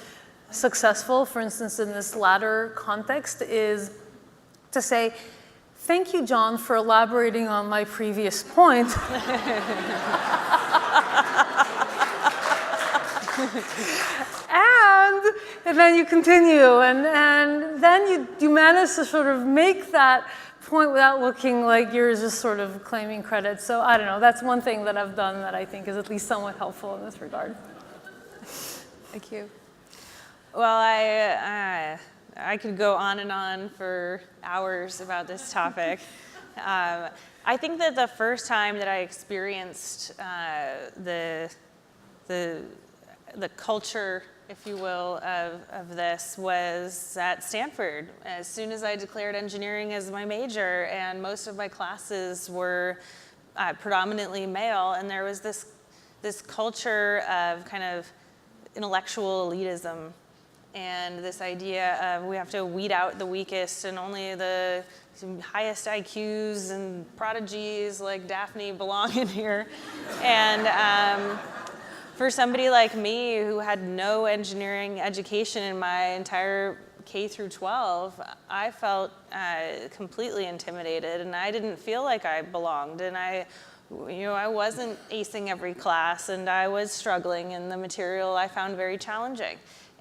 successful, for instance, in this latter context, is to say, thank you, John, for elaborating on my previous point. And then you continue, and then you manage to sort of make that point without looking like you're just sort of claiming credit. So I don't know, that's one thing that I've done that I think is at least somewhat helpful in this regard. Thank you. Well, I could go on and on for hours about this topic. I think that the first time that I experienced the culture, if you will, of this was at Stanford. As soon as I declared engineering as my major, and most of my classes were predominantly male, and there was this culture of kind of intellectual elitism, and this idea of we have to weed out the weakest, and only the highest IQs and prodigies like Daphne belong in here. And for somebody like me who had no engineering education in my entire K through 12, I felt completely intimidated, and I didn't feel like I belonged, and I wasn't acing every class, and I was struggling, and the material I found very challenging.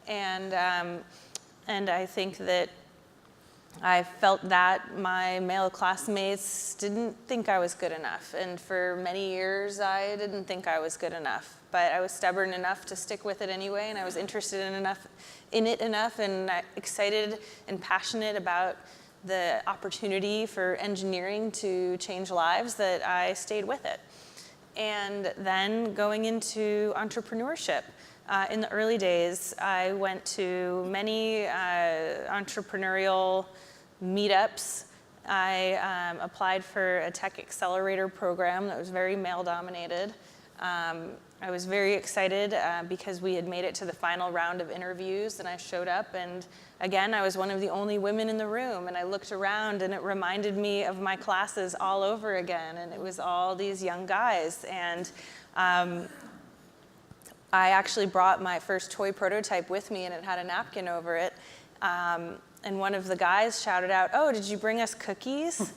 And I think that I felt that my male classmates didn't think I was good enough, and for many years I didn't think I was good enough. But I was stubborn enough to stick with it anyway, and I was interested in it enough, and excited and passionate about the opportunity for engineering to change lives that I stayed with it. And then going into entrepreneurship. In the early days, I went to many entrepreneurial meetups. I applied for a tech accelerator program that was very male-dominated. I was very excited because we had made it to the final round of interviews, and I showed up, and again, I was one of the only women in the room, and I looked around, and it reminded me of my classes all over again, and it was all these young guys. And I actually brought my first toy prototype with me, and it had a napkin over it. And one of the guys shouted out, "Oh, did you bring us cookies?"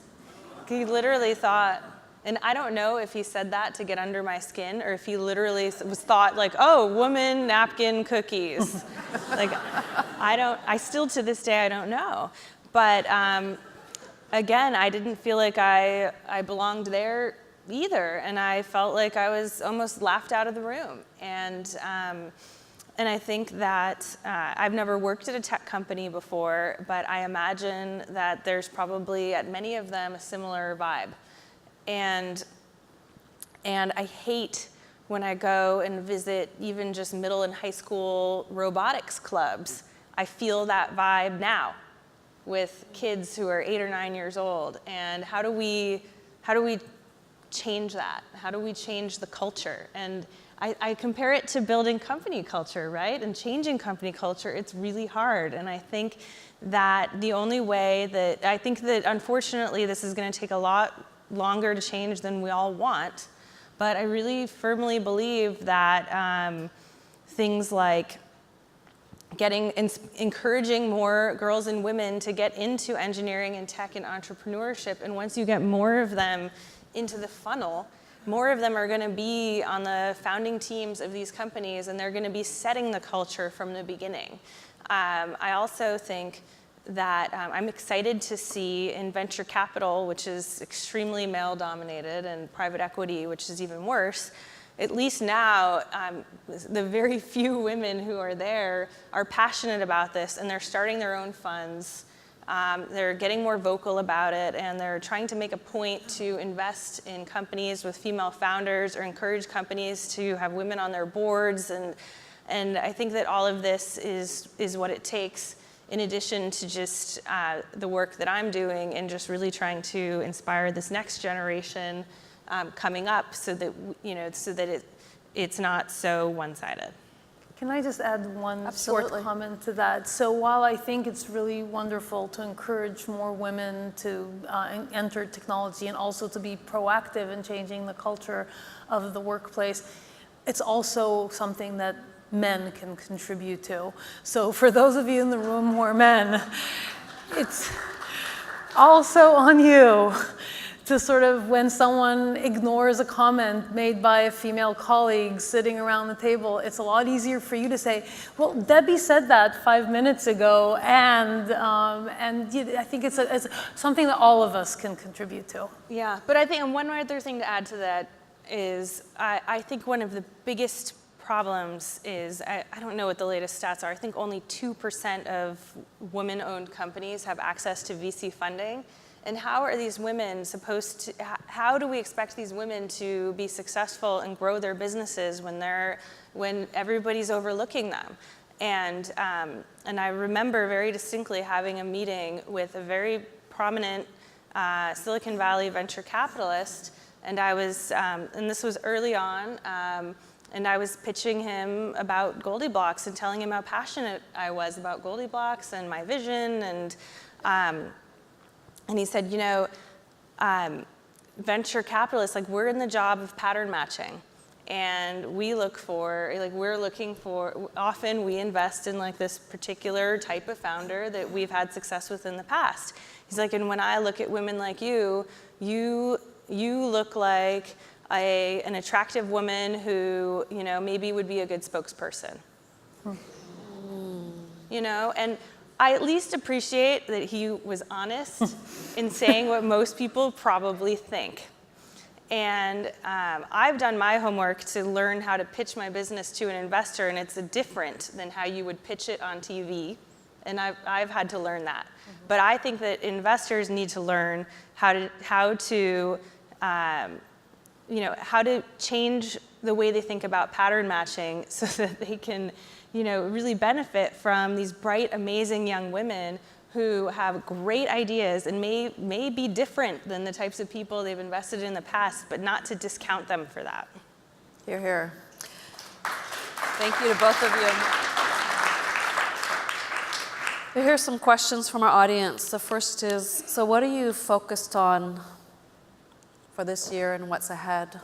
He literally thought, and I don't know if he said that to get under my skin, or if he literally was thought like, "Oh, woman, napkin, cookies." Like, I still to this day, I don't know. But again, I didn't feel like I belonged there either, and I felt like I was almost laughed out of the room. And I think that I've never worked at a tech company before, but I imagine that there's probably at many of them a similar vibe. And I hate when I go and visit even just middle and high school robotics clubs. I feel that vibe now with kids who are 8 or 9 years old. And how do we change that? How do we change the culture? And I compare it to building company culture, right? And changing company culture, it's really hard. And I think that the only way that, I think that unfortunately this is going to take a lot longer to change than we all want, but I really firmly believe that things like encouraging more girls and women to get into engineering and tech and entrepreneurship, and once you get more of them into the funnel, more of them are going to be on the founding teams of these companies, and they're going to be setting the culture from the beginning. I also think that I'm excited to see in venture capital, which is extremely male-dominated, and private equity, which is even worse, at least now, the very few women who are there are passionate about this, and they're starting their own funds. They're getting more vocal about it, and they're trying to make a point to invest in companies with female founders or encourage companies to have women on their boards. And I think that all of this is what it takes, in addition to just the work that I'm doing and just really trying to inspire this next generation coming up, so that it's not so one-sided. Can I just add one Absolutely. short comment to that? So while I think it's really wonderful to encourage more women to enter technology and also to be proactive in changing the culture of the workplace, it's also something that men can contribute to. So for those of you in the room who are men, it's also on you to sort of, when someone ignores a comment made by a female colleague sitting around the table, it's a lot easier for you to say, well, Debbie said that 5 minutes ago, and I think it's something that all of us can contribute to. Yeah, but I think one other thing to add to that is I think one of the biggest problems is, I don't know what the latest stats are, I think only 2% of women-owned companies have access to VC funding. And how are these women supposed to, how do we expect these women to be successful and grow their businesses when everybody's overlooking them? And I remember very distinctly having a meeting with a very prominent Silicon Valley venture capitalist, and I was, and this was early on, and I was pitching him about GoldieBlox and telling him how passionate I was about GoldieBlox and my vision, and he said, you know, venture capitalists, like, we're in the job of pattern matching. And we look for, like, we're looking for, often we invest in like this particular type of founder that we've had success with in the past. He's like, and when I look at women like you, you look like an attractive woman who, you know, maybe would be a good spokesperson. You know, and I at least appreciate that he was honest in saying what most people probably think. And I've done my homework to learn how to pitch my business to an investor, and it's different than how you would pitch it on TV. And I've had to learn that. But I think that investors need to learn how to you know, how to change the way they think about pattern matching so that they can, you know, really benefit from these bright, amazing young women who have great ideas and may be different than the types of people they've invested in the past, but not to discount them for that. Hear, hear. Thank you to both of you. Here's some questions from our audience. The first is, so what are you focused on for this year and what's ahead?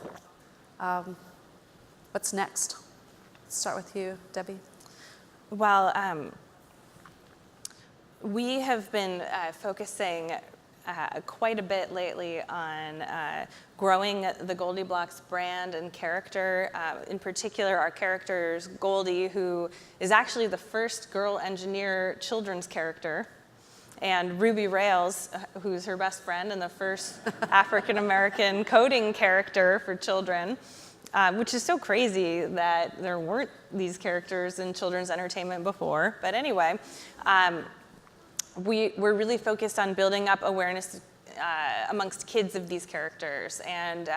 What's next? Let's start with you, Debbie. Well, we have been focusing quite a bit lately on growing the GoldieBlox brand and character. In particular, our character's Goldie, who is actually the first girl engineer children's character, and Ruby Rails, who's her best friend and the first African-American coding character for children, which is so crazy that there weren't these characters in children's entertainment before. But anyway, we're really focused on building up awareness amongst kids of these characters. And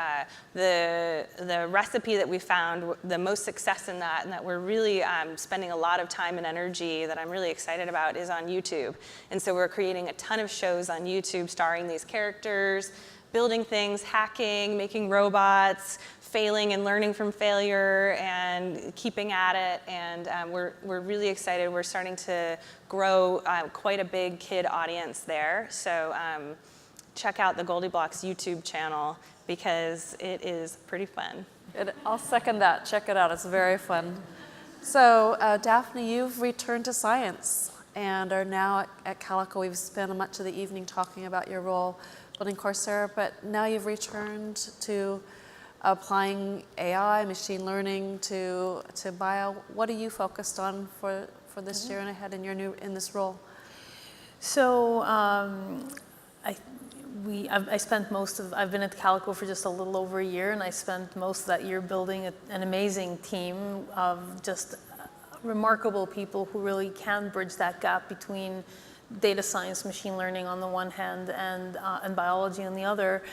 the recipe that we found, the most success in that, and that we're really spending a lot of time and energy that I'm really excited about, is on YouTube. And so we're creating a ton of shows on YouTube starring these characters, building things, hacking, making robots, failing and learning from failure, and keeping at it. And we're really excited. We're starting to grow quite a big kid audience there. So check out the GoldieBlox YouTube channel because it is pretty fun. I'll second that. Check it out. It's very fun. So Daphne, you've returned to science and are now at Calico. We've spent much of the evening talking about your role building Coursera, but now you've returned to applying AI, machine learning to bio. What are you focused on for this year and ahead in this role? So I've been at Calico for just a little over a year, and I spent most of that year building an amazing team of just remarkable people who really can bridge that gap between data science, machine learning on the one hand, and biology on the other.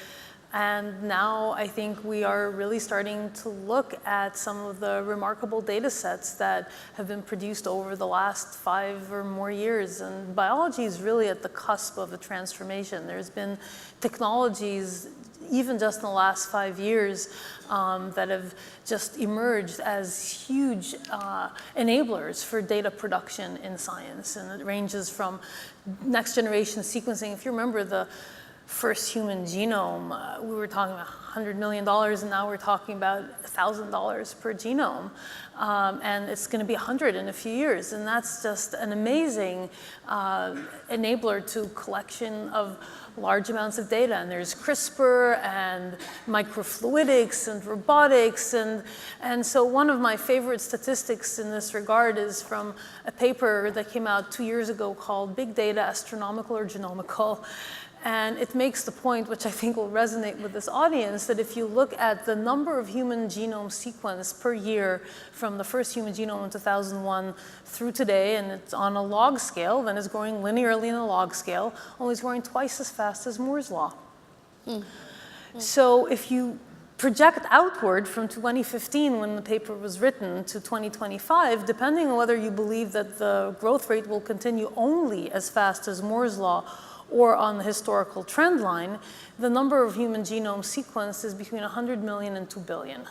And now I think we are really starting to look at some of the remarkable data sets that have been produced over the last 5 or more years. And biology is really at the cusp of a transformation. There's been technologies, even just in the last 5 years, that have just emerged as huge enablers for data production in science. And it ranges from next generation sequencing. If you remember the first human genome, we were talking about $100 million, and now we're talking about $1,000 per genome. And it's going to be 100 in a few years. And that's just an amazing enabler to collection of large amounts of data. And there's CRISPR and microfluidics and robotics. And so one of my favorite statistics in this regard is from a paper that came out 2 years ago called Big Data, Astronomical or Genomical. And it makes the point, which I think will resonate with this audience, that if you look at the number of human genome sequenced per year from the first human genome in 2001 through today, and it's on a log scale, then it's growing linearly in a log scale, only it's growing twice as fast as Moore's law. So if you project outward from 2015, when the paper was written, to 2025, depending on whether you believe that the growth rate will continue only as fast as Moore's law or on the historical trend line, the number of human genomes sequenced is between 100 million and 2 billion.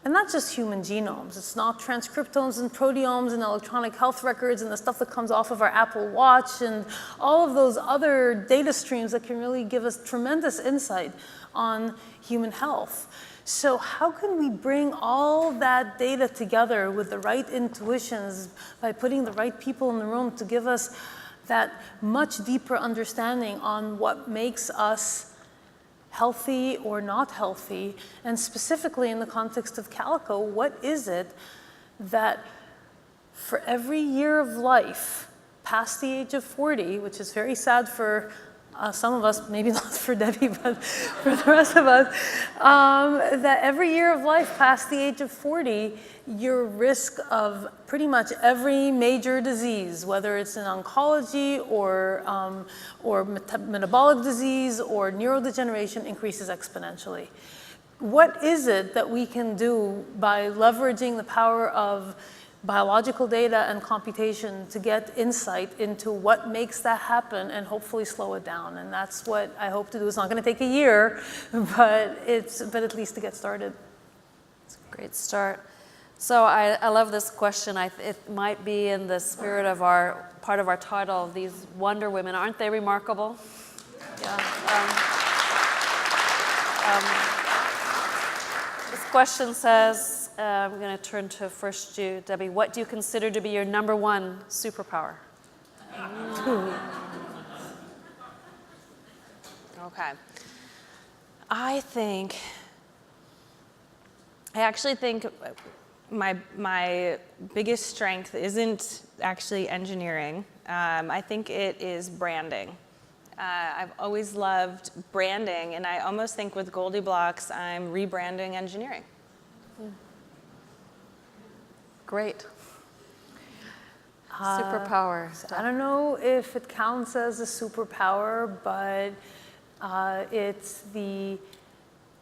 And not just human genomes. It's not transcriptomes and proteomes and electronic health records and the stuff that comes off of our Apple Watch and all of those other data streams that can really give us tremendous insight on human health. So how can we bring all that data together with the right intuitions by putting the right people in the room to give us that much deeper understanding on what makes us healthy or not healthy, and specifically in the context of Calico, what is it that for every year of life past the age of 40, which is very sad for some of us, maybe not for Debbie, but for the rest of us, that every year of life past the age of 40, your risk of pretty much every major disease, whether it's in oncology or metabolic disease or neurodegeneration, increases exponentially. What is it that we can do by leveraging the power of biological data and computation to get insight into what makes that happen and hopefully slow it down? And that's what I hope to do. It's not going to take a year, but at least to get started. It's a great start. So I love this question. It might be in the spirit of part of our title, these Wonder Women. Aren't they remarkable? Yeah. This question says, I'm going to turn to first you, Debbie. What do you consider to be your number one superpower? Okay. I actually think my biggest strength isn't actually engineering. I think it is branding. I've always loved branding, and I almost think with GoldieBlox, I'm rebranding engineering. Great. Superpower. I don't know if it counts as a superpower, but it's the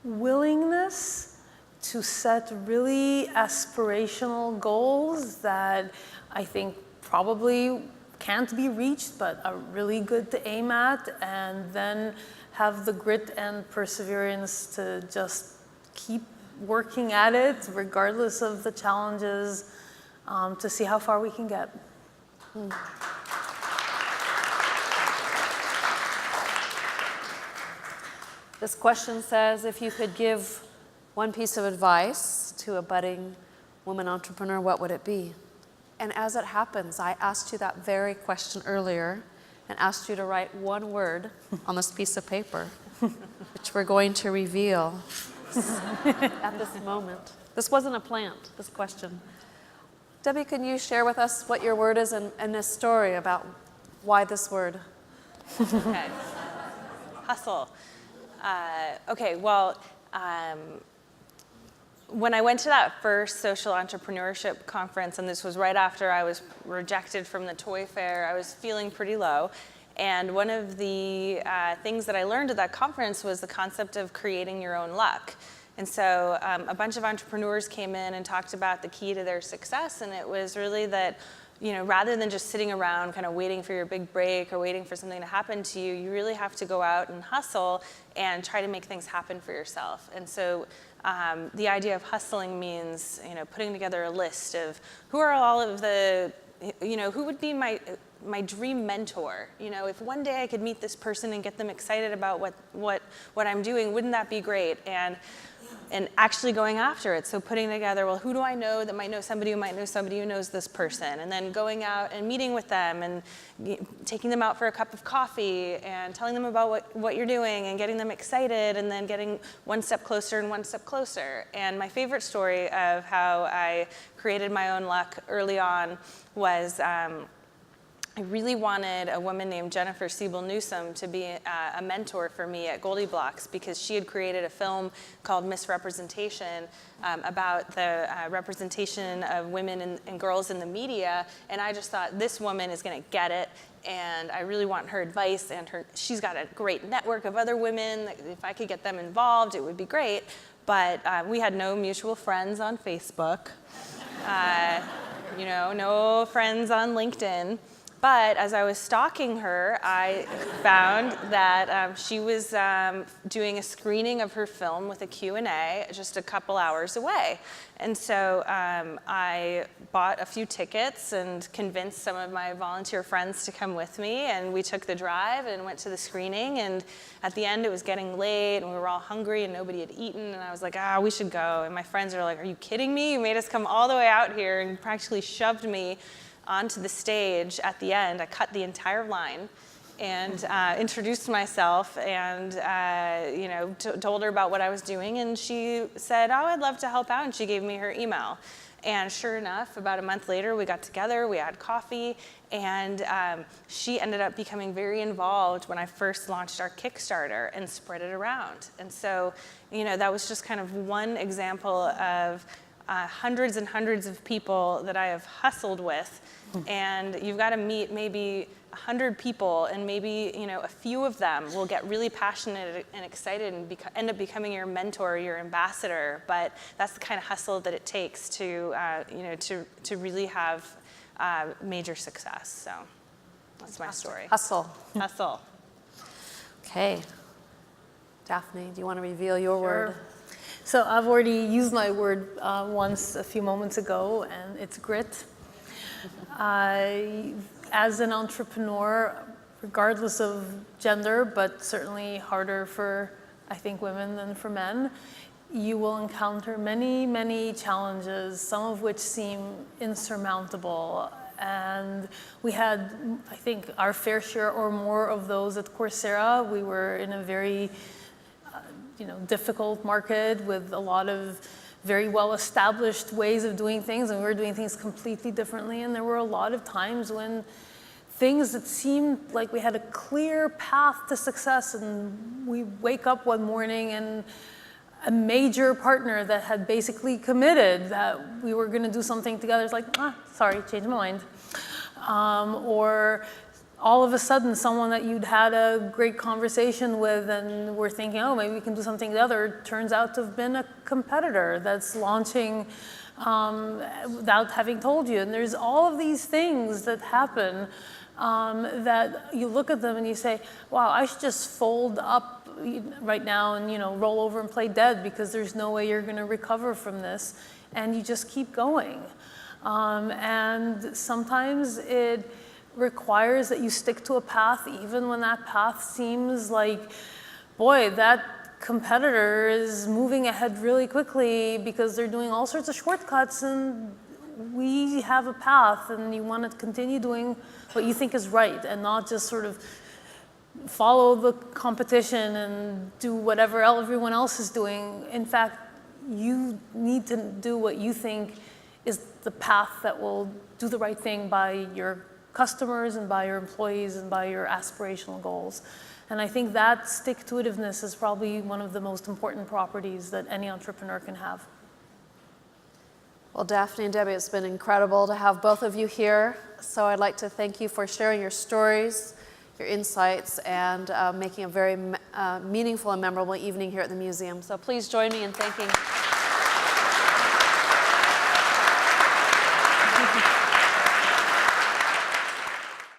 willingness to set really aspirational goals that I think probably can't be reached, but are really good to aim at, and then have the grit and perseverance to just keep working at it, regardless of the challenges, to see how far we can get. This question says, if you could give one piece of advice to a budding woman entrepreneur, what would it be? And as it happens, I asked you that very question earlier and asked you to write one word on this piece of paper, which we're going to reveal at this moment. This wasn't a plant, this question. Debbie, can you share with us what your word is and a story about why this word? Okay. Hustle. Okay, well, when I went to that first social entrepreneurship conference, and this was right after I was rejected from the toy fair, I was feeling pretty low. And one of the things that I learned at that conference was the concept of creating your own luck. And so a bunch of entrepreneurs came in and talked about the key to their success, and it was really that, you know, rather than just sitting around kind of waiting for your big break or waiting for something to happen to you, you really have to go out and hustle and try to make things happen for yourself. And so the idea of hustling means, you know, putting together a list of who are all of the, you know, who would be my dream mentor. You know, if one day I could meet this person and get them excited about what I'm doing, wouldn't that be great? And actually going after it. So putting together, well, who do I know that might know somebody who might know somebody who knows this person? And then going out and meeting with them and taking them out for a cup of coffee and telling them about what you're doing and getting them excited, and then getting one step closer and one step closer. And my favorite story of how I created my own luck early on was I really wanted a woman named Jennifer Siebel-Newsome to be a mentor for me at GoldieBlox, because she had created a film called Misrepresentation about the representation of women and girls in the media, and I just thought, this woman is going to get it, and I really want her advice, and she's got a great network of other women. If I could get them involved, it would be great. But we had no mutual friends on Facebook, you know, no friends on LinkedIn. But as I was stalking her, I found that she was doing a screening of her film with a Q&A just a couple hours away. And so I bought a few tickets and convinced some of my volunteer friends to come with me, and we took the drive and went to the screening, and at the end it was getting late and we were all hungry and nobody had eaten, and I was like, we should go. And my friends are like, are you kidding me? You made us come all the way out here and practically shoved me onto the stage at the end. I cut the entire line and introduced myself and you know, told her about what I was doing, and she said, I'd love to help out, and she gave me her email. And sure enough, about a month later, we got together, we had coffee, and she ended up becoming very involved when I first launched our Kickstarter and spread it around. And so, you know, that was just kind of one example of hundreds and hundreds of people that I have hustled with, and you've got to meet maybe 100 people, and maybe, you know, a few of them will get really passionate and excited and end up becoming your mentor, your ambassador. But that's the kind of hustle that it takes to, you know, to really have major success. So that's my story. Hustle. Hustle. Okay. Daphne, do you want to reveal your word? So I've already used my word once a few moments ago, and it's grit. As an entrepreneur, regardless of gender, but certainly harder for, I think, women than for men, you will encounter many, many challenges, some of which seem insurmountable. And we had, I think, our fair share or more of those at Coursera. We were in a very difficult market with a lot of very well-established ways of doing things, and we were doing things completely differently. And there were a lot of times when things that seemed like we had a clear path to success, and we wake up one morning and a major partner that had basically committed that we were going to do something together is like, sorry, changed my mind. Or all of a sudden, someone that you'd had a great conversation with and were thinking, maybe we can do something together, turns out to have been a competitor that's launching without having told you. And there's all of these things that happen that you look at them and you say, wow, I should just fold up right now and roll over and play dead, because there's no way you're going to recover from this. And you just keep going. And sometimes it requires that you stick to a path even when that path seems like, boy, that competitor is moving ahead really quickly because they're doing all sorts of shortcuts, and we have a path, and you want to continue doing what you think is right and not just sort of follow the competition and do whatever everyone else is doing. In fact, you need to do what you think is the path that will do the right thing by your customers and by your employees and by your aspirational goals. And I think that stick-to-itiveness is probably one of the most important properties that any entrepreneur can have. Well, Daphne and Debbie, it's been incredible to have both of you here. So I'd like to thank you for sharing your stories, your insights, and making a very meaningful and memorable evening here at the museum. So please join me in thanking